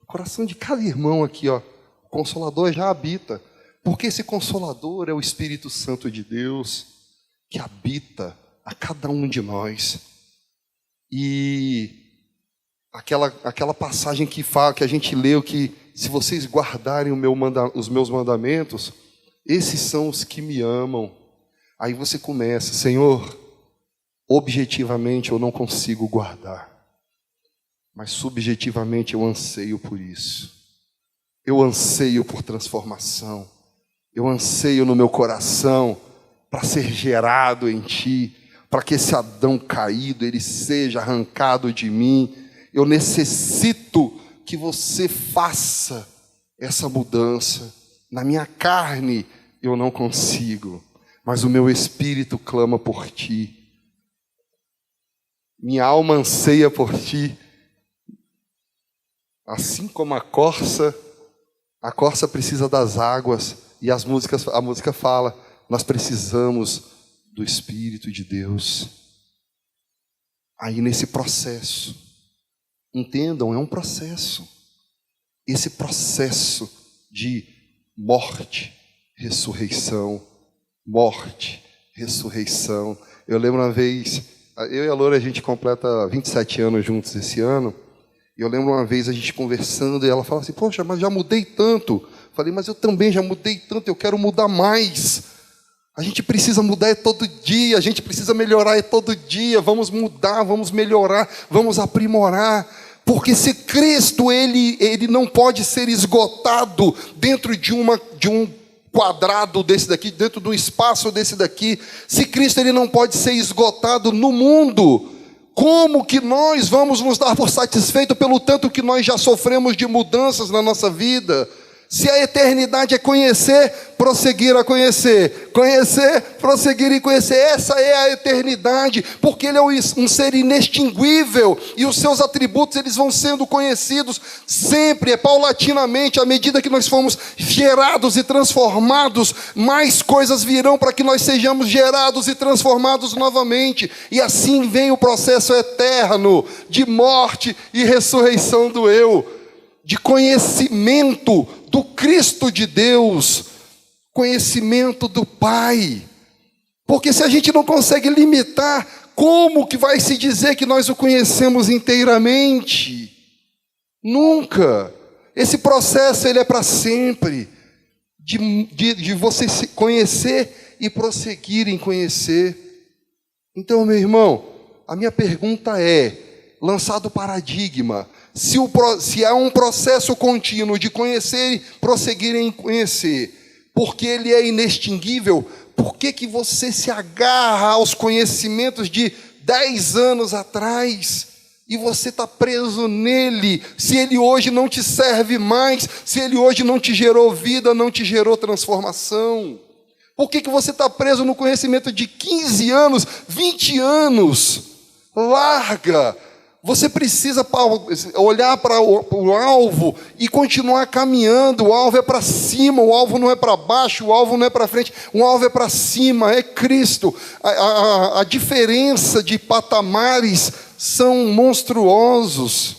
no coração de cada irmão aqui, ó, o Consolador já habita, porque esse Consolador é o Espírito Santo de Deus que habita a cada um de nós. E aquela passagem que a gente leu que se vocês guardarem os meus mandamentos, esses são os que me amam. Aí você começa, Senhor, objetivamente eu não consigo guardar, mas subjetivamente eu anseio por isso. Eu anseio por transformação. Eu anseio no meu coração para ser gerado em Ti, para que esse Adão caído ele seja arrancado de mim. Eu necessito que você faça essa mudança. Na minha carne eu não consigo, mas o meu espírito clama por Ti. Minha alma anseia por Ti. Assim como a corça precisa das águas, e a música fala, nós precisamos do Espírito de Deus. Aí nesse processo, entendam, é um processo. Esse processo de morte, ressurreição, morte, ressurreição. Eu lembro uma vez, eu e a Loura, a gente completa 27 anos juntos esse ano, e eu lembro uma vez a gente conversando, e ela fala assim, poxa, mas já mudei tanto. Falei, mas eu também já mudei tanto, eu quero mudar mais. A gente precisa mudar todo dia, a gente precisa melhorar todo dia, vamos mudar, vamos melhorar, vamos aprimorar. Porque se Cristo, ele não pode ser esgotado dentro de um quadrado desse daqui, dentro de um espaço desse daqui. Se Cristo, ele não pode ser esgotado no mundo, como que nós vamos nos dar por satisfeito pelo tanto que nós já sofremos de mudanças na nossa vida? Se a eternidade é conhecer, prosseguir a conhecer, conhecer, prosseguir e conhecer, essa é a eternidade, porque Ele é um ser inextinguível, e os seus atributos eles vão sendo conhecidos sempre, paulatinamente, à medida que nós fomos gerados e transformados, mais coisas virão para que nós sejamos gerados e transformados novamente, e assim vem o processo eterno de morte e ressurreição do eu, de conhecimento do Cristo de Deus, conhecimento do Pai. Porque se a gente não consegue limitar, como que vai se dizer que nós o conhecemos inteiramente? Nunca. Esse processo ele é para sempre, de você se conhecer e prosseguir em conhecer. Então, meu irmão, a minha pergunta é, lançado o paradigma, se há um processo contínuo de conhecer e prosseguir em conhecer, porque ele é inextinguível, por que você se agarra aos conhecimentos de 10 anos atrás e você está preso nele, se ele hoje não te serve mais, se ele hoje não te gerou vida, não te gerou transformação? Por que você está preso no conhecimento de 15 anos, 20 anos? Larga! Você precisa olhar para o alvo e continuar caminhando. O alvo é para cima, o alvo não é para baixo, o alvo não é para frente, o alvo é para cima, é Cristo. A diferença de patamares são monstruosos.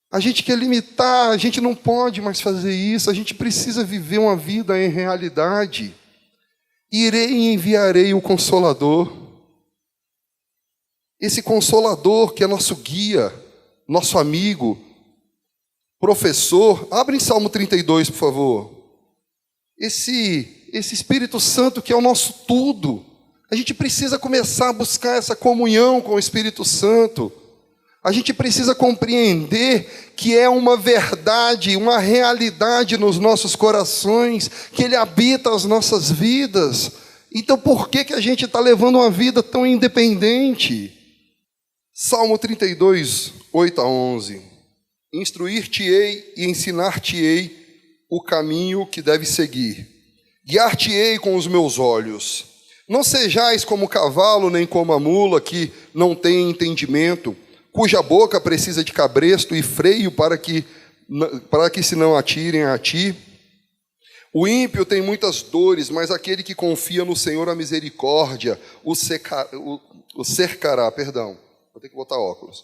A gente quer limitar, a gente não pode mais fazer isso, a gente precisa viver uma vida em realidade. Irei e enviarei o Consolador. Esse Consolador que é nosso guia, nosso amigo, professor. Abre em Salmo 32, por favor. Esse Espírito Santo que é o nosso tudo. A gente precisa começar a buscar essa comunhão com o Espírito Santo. A gente precisa compreender que é uma verdade, uma realidade nos nossos corações, que Ele habita as nossas vidas. Então por que a gente está levando uma vida tão independente? Salmo 32, 8 a 11. Instruir-te-ei e ensinar-te-ei o caminho que deves seguir. Guiar-te-ei com os meus olhos. Não sejais como o cavalo, nem como a mula, que não tem entendimento, cuja boca precisa de cabresto e freio para que se não atirem a ti. O ímpio tem muitas dores, mas aquele que confia no Senhor a misericórdia o cercará. Vou ter que botar óculos.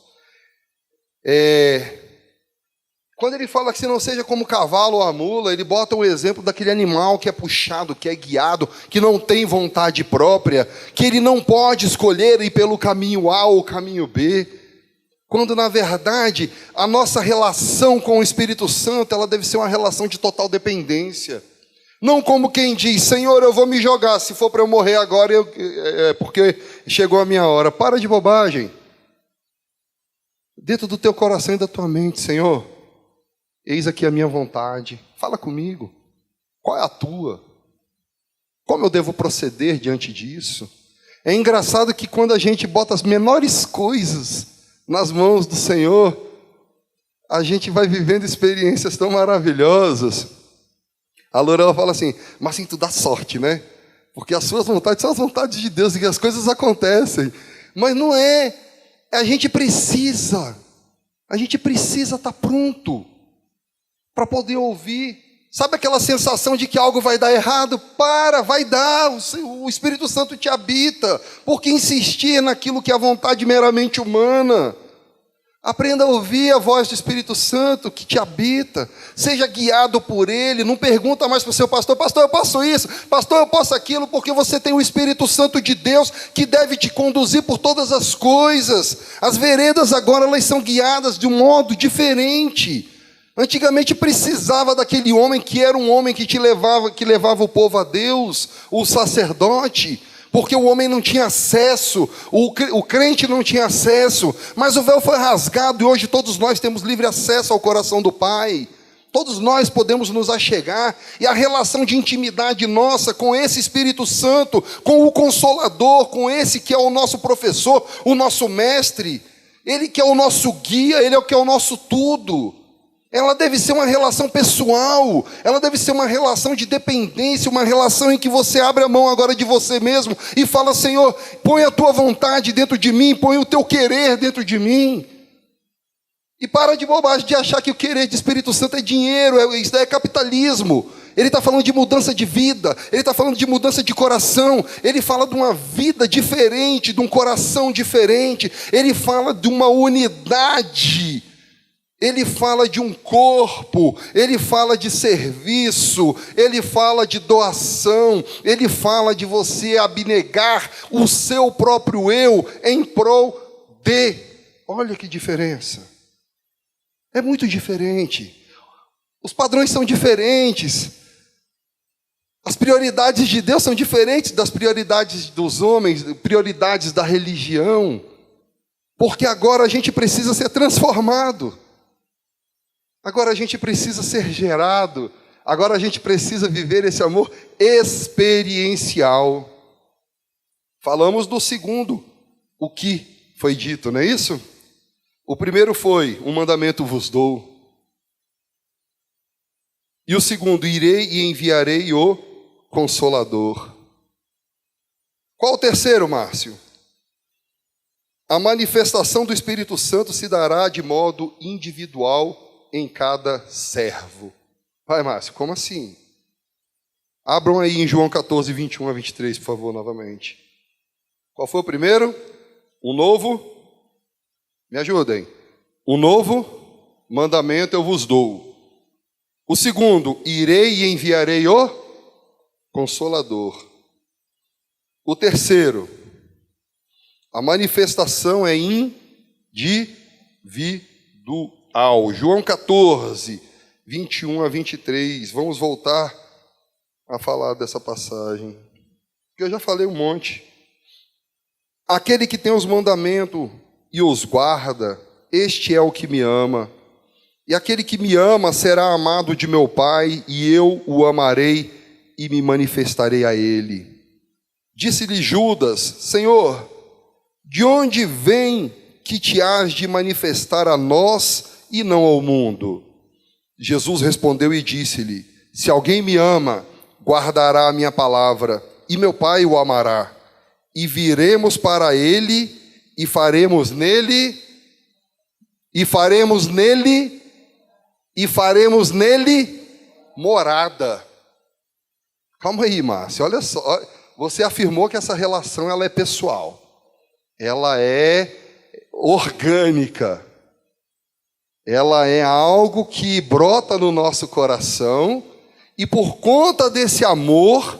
Quando ele fala que se não seja como o cavalo ou a mula, ele bota o exemplo daquele animal que é puxado, que é guiado, que não tem vontade própria, que ele não pode escolher ir pelo caminho A ou o caminho B. Quando, na verdade, a nossa relação com o Espírito Santo, ela deve ser uma relação de total dependência. Não como quem diz, Senhor, eu vou me jogar, se for para eu morrer agora, porque chegou a minha hora. Para de bobagem. Dentro do teu coração e da tua mente, Senhor, eis aqui a minha vontade. Fala comigo. Qual é a tua? Como eu devo proceder diante disso? É engraçado que quando a gente bota as menores coisas nas mãos do Senhor, a gente vai vivendo experiências tão maravilhosas. A Loura fala assim, mas assim, tu dá sorte, né? Porque as suas vontades são as vontades de Deus e as coisas acontecem. Mas não é. A gente precisa A gente precisa estar pronto para poder ouvir. Sabe aquela sensação de que algo vai dar errado? Vai dar, o Espírito Santo te habita. Por que insistir naquilo que é a vontade meramente humana? Aprenda a ouvir a voz do Espírito Santo que te habita. Seja guiado por Ele. Não pergunta mais para o seu pastor: pastor, eu posso isso? Pastor, eu posso aquilo? Porque você tem o Espírito Santo de Deus que deve te conduzir por todas as coisas. As veredas agora elas são guiadas de um modo diferente. Antigamente precisava daquele homem que era um homem que levava o povo a Deus, o sacerdote. Porque o homem não tinha acesso, o crente não tinha acesso, mas o véu foi rasgado e hoje todos nós temos livre acesso ao coração do Pai. Todos nós podemos nos achegar, e a relação de intimidade nossa com esse Espírito Santo, com o Consolador, com esse que é o nosso professor, o nosso mestre, Ele que é o nosso guia, Ele é o que é o nosso tudo. Ela deve ser uma relação pessoal, ela deve ser uma relação de dependência, uma relação em que você abre a mão agora de você mesmo e fala: Senhor, põe a tua vontade dentro de mim, põe o teu querer dentro de mim. E para de bobagem de achar que o querer de Espírito Santo é dinheiro, isso daí é capitalismo. Ele está falando de mudança de vida, ele está falando de mudança de coração, ele fala de uma vida diferente, de um coração diferente, ele fala de uma unidade. Ele fala de um corpo, ele fala de serviço, ele fala de doação, ele fala de você abnegar o seu próprio eu em prol de. Olha que diferença. É muito diferente. Os padrões são diferentes. As prioridades de Deus são diferentes das prioridades dos homens, prioridades da religião. Porque agora a gente precisa ser transformado. Agora a gente precisa ser gerado. Agora a gente precisa viver esse amor experiencial. Falamos do segundo, o que foi dito, não é isso? O primeiro foi: um mandamento vos dou. E o segundo: irei e enviarei o Consolador. Qual o terceiro, Márcio? A manifestação do Espírito Santo se dará de modo individual em cada servo. Vai, Márcio, como assim? Abram aí em João 14, 21 a 23, por favor, novamente. Qual foi o primeiro? Um novo, me ajudem. Um novo mandamento eu vos dou. O segundo: irei e enviarei o Consolador. O terceiro: a manifestação é individual. João 14, 21 a 23. Vamos voltar a falar dessa passagem, porque eu já falei um monte. Aquele que tem os mandamentos e os guarda, este é o que me ama. E aquele que me ama será amado de meu Pai, e eu o amarei e me manifestarei a ele. Disse-lhe Judas: Senhor, de onde vem que te hás de manifestar a nós e não ao mundo? Jesus respondeu e disse-lhe: se alguém me ama, guardará a minha palavra, e meu Pai o amará, e viremos para ele, e faremos nele morada. Calma aí, Márcio, olha só, você afirmou que essa relação ela é pessoal, ela é orgânica. Ela é algo que brota no nosso coração, e por conta desse amor,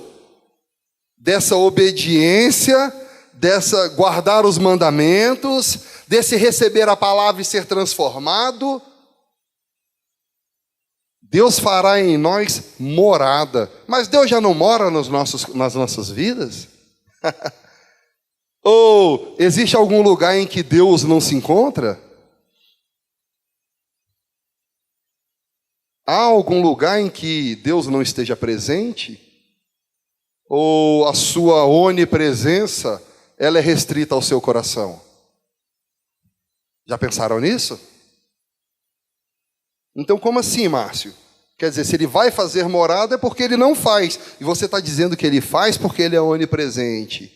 dessa obediência, dessa guardar os mandamentos, desse receber a palavra e ser transformado, Deus fará em nós morada. Mas Deus já não mora nas nossas vidas? Ou existe algum lugar em que Deus não se encontra? Há algum lugar em que Deus não esteja presente? Ou a sua onipresença, ela é restrita ao seu coração? Já pensaram nisso? Então, como assim, Márcio? Quer dizer, se ele vai fazer morada é porque ele não faz. E você está dizendo que ele faz porque ele é onipresente.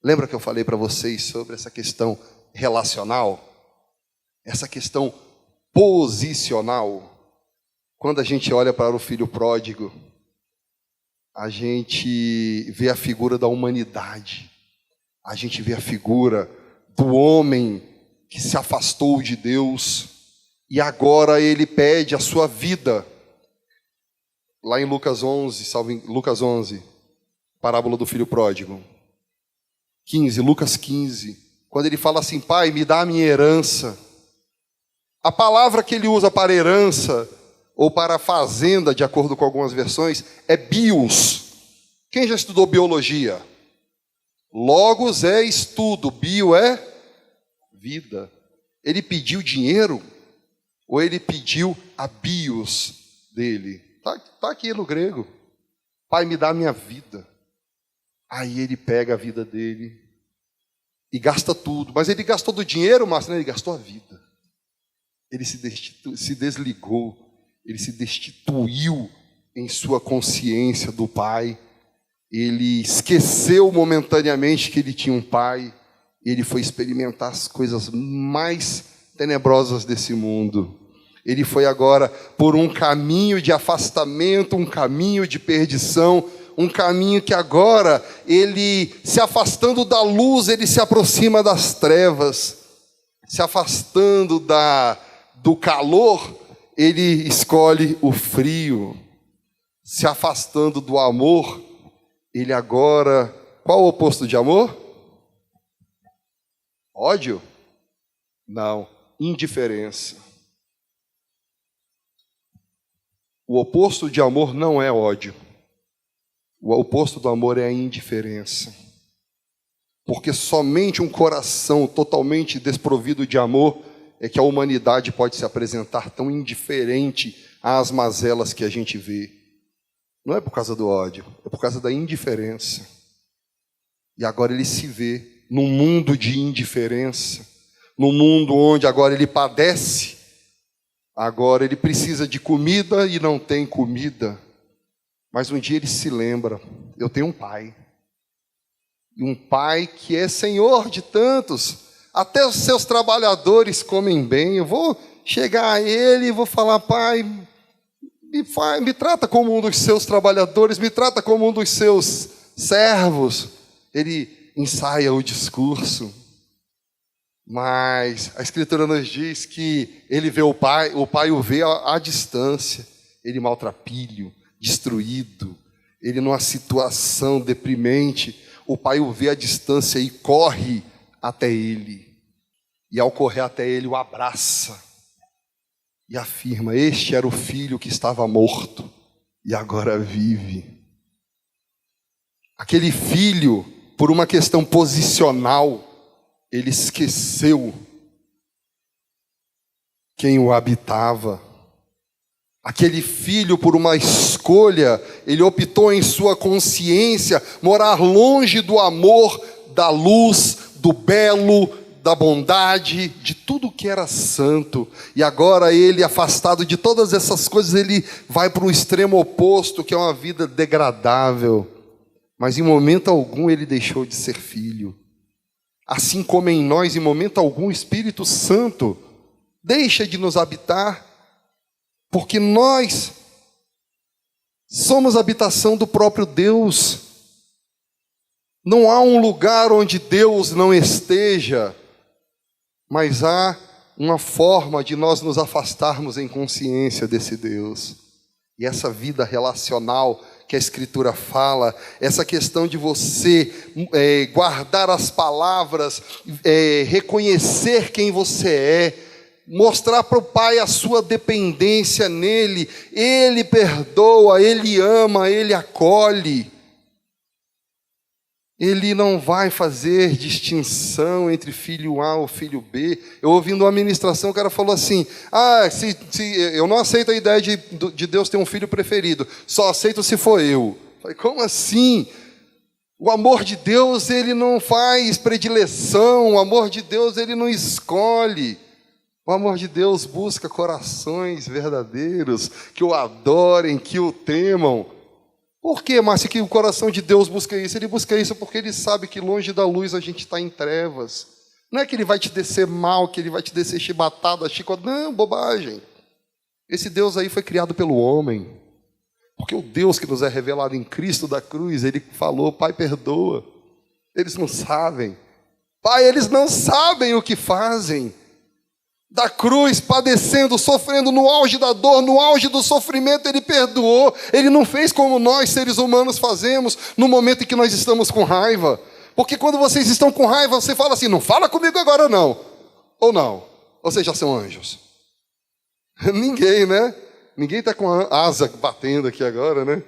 Lembra que eu falei para vocês sobre essa questão relacional? Essa questão posicional. Quando a gente olha para o filho pródigo, a gente vê a figura da humanidade, a gente vê a figura do homem que se afastou de Deus e agora ele pede a sua vida. Lá em Lucas 11, parábola do filho pródigo. 15, Lucas 15, quando ele fala assim: Pai, me dá a minha herança. A palavra que ele usa para herança, ou para fazenda, de acordo com algumas versões, é bios. Quem já estudou biologia? Logos é estudo, bio é vida. Ele pediu dinheiro, ou ele pediu a bios dele? Está aqui no grego. Pai, me dá a minha vida. Aí ele pega a vida dele e gasta tudo. Mas ele gastou do dinheiro, Márcio, ele gastou a vida. Ele se desligou, ele se destituiu em sua consciência do pai. Ele esqueceu momentaneamente que ele tinha um pai. Ele foi experimentar as coisas mais tenebrosas desse mundo. Ele foi agora por um caminho de afastamento, um caminho de perdição, um caminho que agora, ele se afastando da luz, ele se aproxima das trevas. Se afastando do calor, ele escolhe o frio. Se afastando do amor, ele agora... Qual o oposto de amor? Ódio? Não, indiferença. O oposto de amor não é ódio. O oposto do amor é a indiferença. Porque somente um coração totalmente desprovido de amor é que a humanidade pode se apresentar tão indiferente às mazelas que a gente vê. Não é por causa do ódio, é por causa da indiferença. E agora ele se vê num mundo de indiferença, num mundo onde agora ele padece, agora ele precisa de comida e não tem comida. Mas um dia ele se lembra: eu tenho um pai. E um pai que é senhor de tantos. Até os seus trabalhadores comem bem. Eu vou chegar a ele e vou falar: pai, me trata como um dos seus trabalhadores, me trata como um dos seus servos. Ele ensaia o discurso. Mas a Escritura nos diz que ele vê o pai o vê à distância. Ele maltrapilho, destruído, ele numa situação deprimente. O pai o vê à distância e corre até ele. E ao correr até ele, o abraça. E afirma: este era o filho que estava morto e agora vive. Aquele filho, por uma questão posicional, ele esqueceu quem o habitava. Aquele filho, por uma escolha, ele optou em sua consciência morar longe do amor, da luz, do belo, da bondade, de tudo que era santo. E agora ele, afastado de todas essas coisas, ele vai para o extremo oposto, que é uma vida degradável. Mas em momento algum ele deixou de ser filho. Assim como em nós, em momento algum, o Espírito Santo deixa de nos habitar, porque nós somos habitação do próprio Deus. Não há um lugar onde Deus não esteja, mas há uma forma de nós nos afastarmos em consciência desse Deus. E essa vida relacional que a Escritura fala, essa questão de você guardar as palavras, reconhecer quem você é, mostrar para o Pai a sua dependência nele. Ele perdoa, ele ama, ele acolhe. Ele não vai fazer distinção entre filho A ou filho B. Eu ouvindo uma ministração, o cara falou assim: eu não aceito a ideia de Deus ter um filho preferido, só aceito se for eu. Eu falei: como assim? O amor de Deus, ele não faz predileção, o amor de Deus, ele não escolhe. O amor de Deus busca corações verdadeiros, que o adorem, que o temam. Por que, Márcio, que o coração de Deus busca isso? Ele busca isso porque ele sabe que longe da luz a gente está em trevas. Não é que ele vai te descer mal, que ele vai te descer chibatada, chicotada. Não, bobagem. Esse Deus aí foi criado pelo homem. Porque o Deus que nos é revelado em Cristo da cruz, ele falou, Pai, perdoa. Eles não sabem. Pai, eles não sabem o que fazem. Da cruz, padecendo, sofrendo no auge da dor, no auge do sofrimento, ele perdoou. Ele não fez como nós, seres humanos, fazemos no momento em que nós estamos com raiva. Porque quando vocês estão com raiva, você fala assim, não fala comigo agora não. Ou não? Ou vocês já são anjos? Ninguém, né? Ninguém está com a asa batendo aqui agora, né?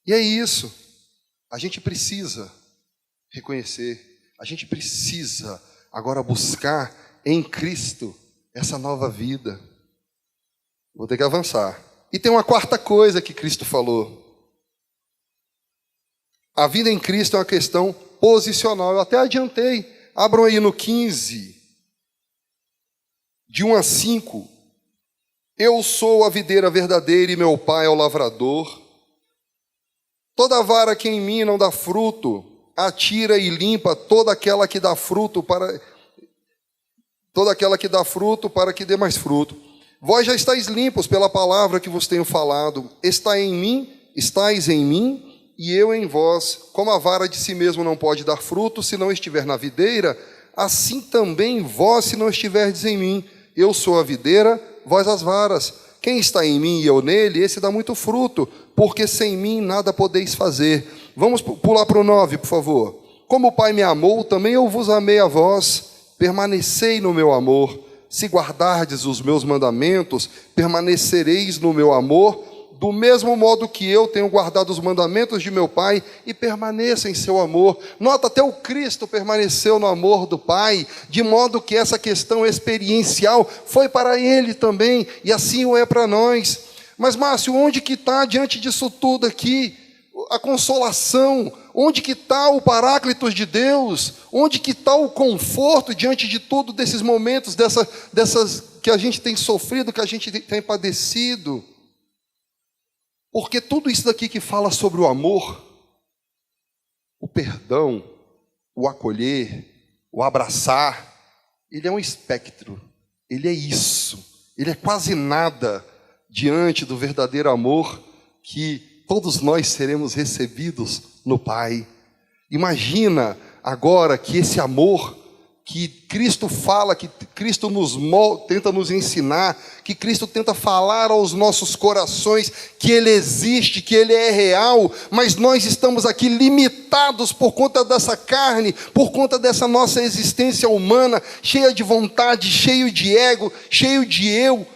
E é isso. A gente precisa reconhecer. A gente precisa agora buscar em Cristo essa nova vida. Vou ter que avançar. E tem uma quarta coisa que Cristo falou. A vida em Cristo é uma questão posicional. Eu até adiantei. Abram aí no 15, de 1 a 5. Eu sou a videira verdadeira e meu pai é o lavrador. Toda vara que em mim não dá fruto, atira e limpa toda aquela que dá fruto para que dê mais fruto. Vós já estáis limpos pela palavra que vos tenho falado. Estáis em mim, e eu em vós. Como a vara de si mesmo não pode dar fruto se não estiver na videira, assim também vós se não estiverdes em mim. Eu sou a videira, vós as varas. Quem está em mim e eu nele, esse dá muito fruto, porque sem mim nada podeis fazer. Vamos pular para o 9, por favor. Como o Pai me amou, também eu vos amei a vós. Permanecei no meu amor. Se guardardes os meus mandamentos, permanecereis no meu amor, do mesmo modo que eu tenho guardado os mandamentos de meu Pai e permaneça em seu amor. Nota, até o Cristo permaneceu no amor do Pai, de modo que essa questão experiencial foi para Ele também, e assim o é para nós. Mas, Márcio, onde que está diante disso tudo aqui a consolação? Onde que está o Paráclitos de Deus? Onde que está o conforto diante de tudo desses momentos, dessas que a gente tem sofrido, que a gente tem padecido? Porque tudo isso daqui que fala sobre o amor, o perdão, o acolher, o abraçar, ele é um espectro, ele é isso, ele é quase nada diante do verdadeiro amor que todos nós seremos recebidos no Pai. Imagina agora que esse amor que Cristo fala, que Cristo tenta nos ensinar, que Cristo tenta falar aos nossos corações, que Ele existe, que Ele é real, mas nós estamos aqui limitados por conta dessa carne, por conta dessa nossa existência humana, cheia de vontade, cheio de ego, cheio de eu.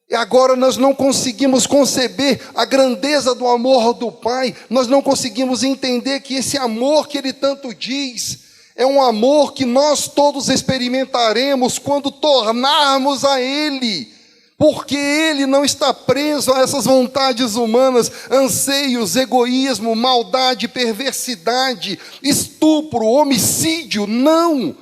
E agora nós não conseguimos conceber a grandeza do amor do Pai, nós não conseguimos entender que esse amor que Ele tanto diz é um amor que nós todos experimentaremos quando tornarmos a Ele, porque Ele não está preso a essas vontades humanas, anseios, egoísmo, maldade, perversidade, estupro, homicídio, não.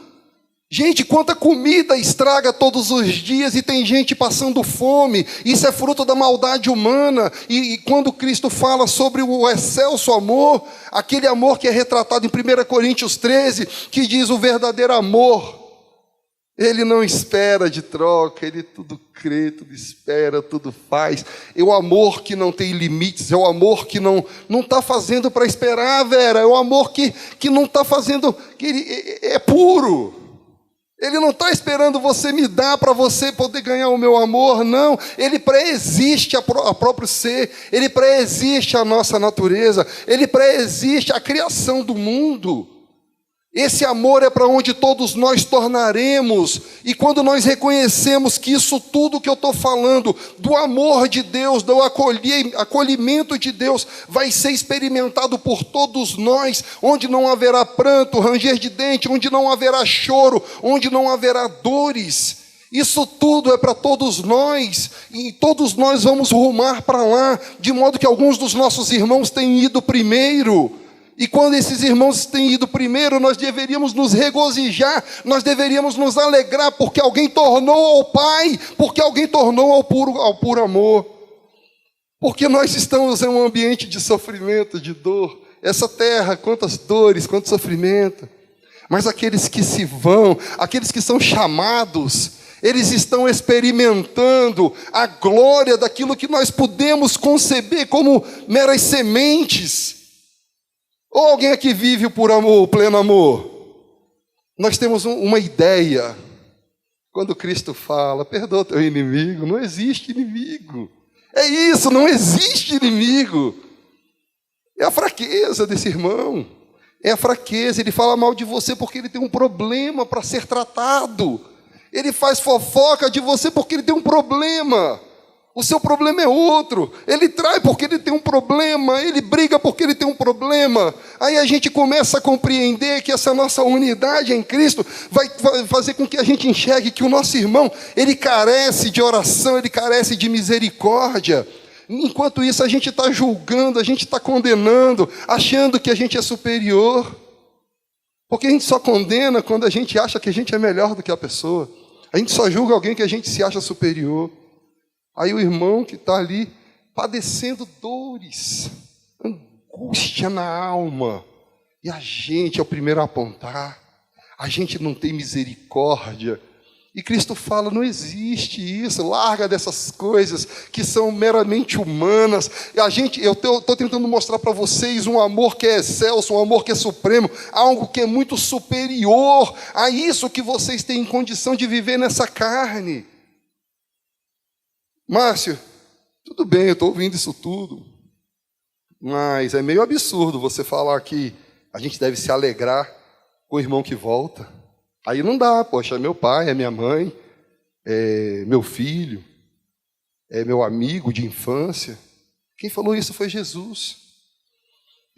Gente, quanta comida estraga todos os dias e tem gente passando fome. Isso é fruto da maldade humana. E quando Cristo fala sobre o excelso amor, aquele amor que é retratado em 1 Coríntios 13, que diz o verdadeiro amor, ele não espera de troca, ele tudo crê, tudo espera, tudo faz. É o amor que não tem limites, é o amor que não está fazendo para esperar, Vera. É o amor que não está fazendo, que ele é puro. Ele não está esperando você me dar para você poder ganhar o meu amor, não. Ele pré-existe a próprio ser, ele pré-existe a nossa natureza, ele pré-existe a criação do mundo. Esse amor é para onde todos nós tornaremos, e quando nós reconhecemos que isso tudo que eu estou falando, do amor de Deus, do acolhimento de Deus, vai ser experimentado por todos nós, onde não haverá pranto, ranger de dente, onde não haverá choro, onde não haverá dores. Isso tudo é para todos nós, e todos nós vamos rumar para lá, de modo que alguns dos nossos irmãos têm ido primeiro. E quando esses irmãos têm ido primeiro, nós deveríamos nos regozijar, nós deveríamos nos alegrar, porque alguém tornou ao Pai, porque alguém tornou ao puro amor. Porque nós estamos em um ambiente de sofrimento, de dor. Essa terra, quantas dores, quanto sofrimento. Mas aqueles que se vão, aqueles que são chamados, eles estão experimentando a glória daquilo que nós podemos conceber como meras sementes. Ou alguém aqui vive por amor, pleno amor? Nós temos uma ideia. Quando Cristo fala, perdoa teu inimigo, não existe inimigo. É isso, não existe inimigo. É a fraqueza desse irmão. É a fraqueza, ele fala mal de você porque ele tem um problema para ser tratado. Ele faz fofoca de você porque ele tem um problema. O seu problema é outro. Ele trai porque ele tem um problema. Ele briga porque ele tem um problema. Aí a gente começa a compreender que essa nossa unidade em Cristo vai fazer com que a gente enxergue que o nosso irmão, ele carece de oração, ele carece de misericórdia. Enquanto isso a gente está julgando, a gente está condenando, achando que a gente é superior. Porque a gente só condena quando a gente acha que a gente é melhor do que a pessoa. A gente só julga alguém que a gente se acha superior. Aí o irmão que está ali padecendo dores, angústia na alma, e a gente é o primeiro a apontar, a gente não tem misericórdia. E Cristo fala, não existe isso, larga dessas coisas que são meramente humanas. Eu estou tentando mostrar para vocês um amor que é excelso, um amor que é supremo, algo que é muito superior a isso que vocês têm condição de viver nessa carne. Márcio, tudo bem, eu estou ouvindo isso tudo, mas é meio absurdo você falar que a gente deve se alegrar com o irmão que volta. Aí não dá, poxa, é meu pai, é minha mãe, é meu filho, é meu amigo de infância. Quem falou isso foi Jesus.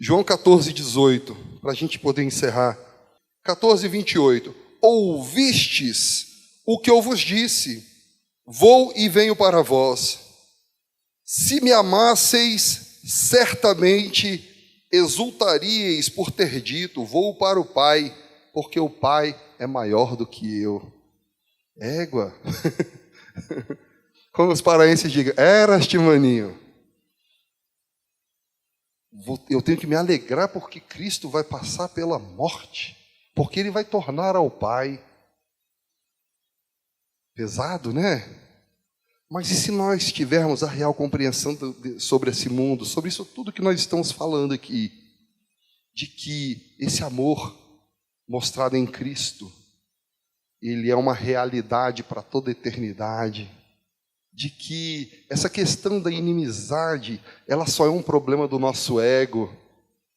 João 14:18, para a gente poder encerrar. 14:28. Ouvistes o que eu vos disse, vou e venho para vós. Se me amasseis, certamente exultaríeis por ter dito, vou para o Pai, porque o Pai é maior do que eu. Égua. Como os paraenses digam, eraste, maninho. Eu tenho que me alegrar porque Cristo vai passar pela morte, porque Ele vai tornar ao Pai. Pesado, né? Mas e se nós tivermos a real compreensão sobre esse mundo, sobre isso tudo que nós estamos falando aqui, de que esse amor mostrado em Cristo, ele é uma realidade para toda a eternidade, de que essa questão da inimizade, ela só é um problema do nosso ego,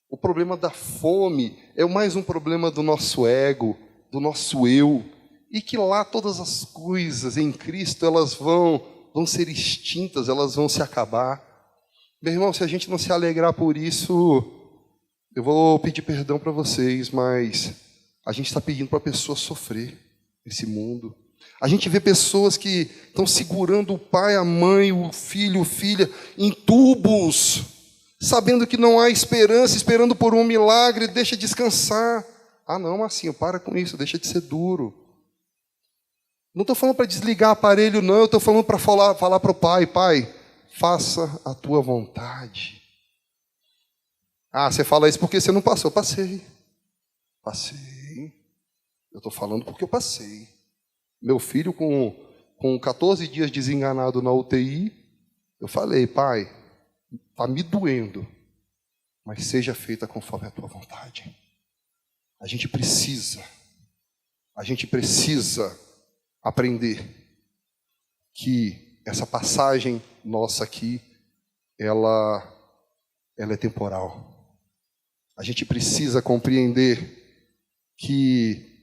o problema da fome é mais um problema do nosso ego, do nosso eu, e que lá todas as coisas em Cristo, elas vão ser extintas, elas vão se acabar. Meu irmão, se a gente não se alegrar por isso, eu vou pedir perdão para vocês, mas a gente está pedindo para a pessoa sofrer nesse mundo. A gente vê pessoas que estão segurando o pai, a mãe, o filho, a filha, em tubos, sabendo que não há esperança, esperando por um milagre, deixa descansar. Ah não, Marcinho, para com isso, deixa de ser duro. Não estou falando para desligar o aparelho, não. Eu estou falando para falar para o pai, pai, faça a tua vontade. Ah, você fala isso porque você não passou. Passei. Eu estou falando porque eu passei. Meu filho com 14 dias desenganado na UTI, eu falei, pai, está me doendo, mas seja feita conforme a tua vontade. A gente precisa aprender que essa passagem nossa aqui, ela é temporal. A gente precisa compreender que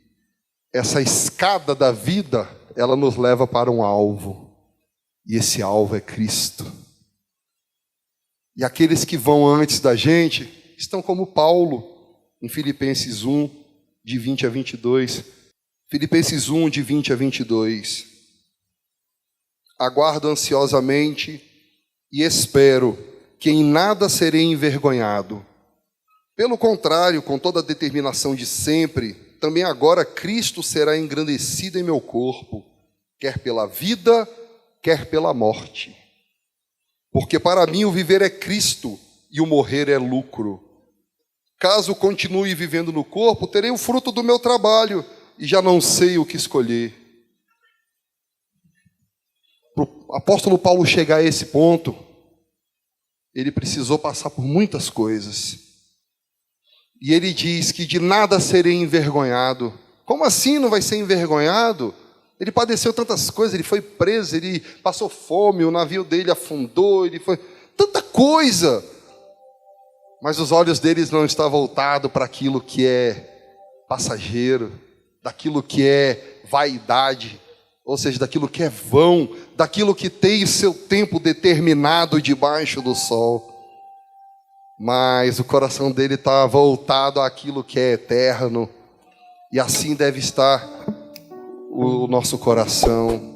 essa escada da vida, ela nos leva para um alvo, e esse alvo é Cristo. E aqueles que vão antes da gente estão como Paulo, em Filipenses 1, de 20 a 22. Filipenses 1, de 20 a 22. Aguardo ansiosamente e espero que em nada serei envergonhado. Pelo contrário, com toda a determinação de sempre, também agora Cristo será engrandecido em meu corpo, quer pela vida, quer pela morte. Porque para mim o viver é Cristo e o morrer é lucro. Caso continue vivendo no corpo, terei o fruto do meu trabalho e já não sei o que escolher. Para o apóstolo Paulo chegar a esse ponto, ele precisou passar por muitas coisas. E ele diz que de nada serei envergonhado. Como assim não vai ser envergonhado? Ele padeceu tantas coisas, ele foi preso, ele passou fome, o navio dele afundou, ele foi... Tanta coisa! Mas os olhos deles não estão voltados para aquilo que é passageiro, daquilo que é vaidade, ou seja, daquilo que é vão, daquilo que tem o seu tempo determinado debaixo do sol. Mas o coração dele está voltado àquilo que é eterno, e assim deve estar o nosso coração.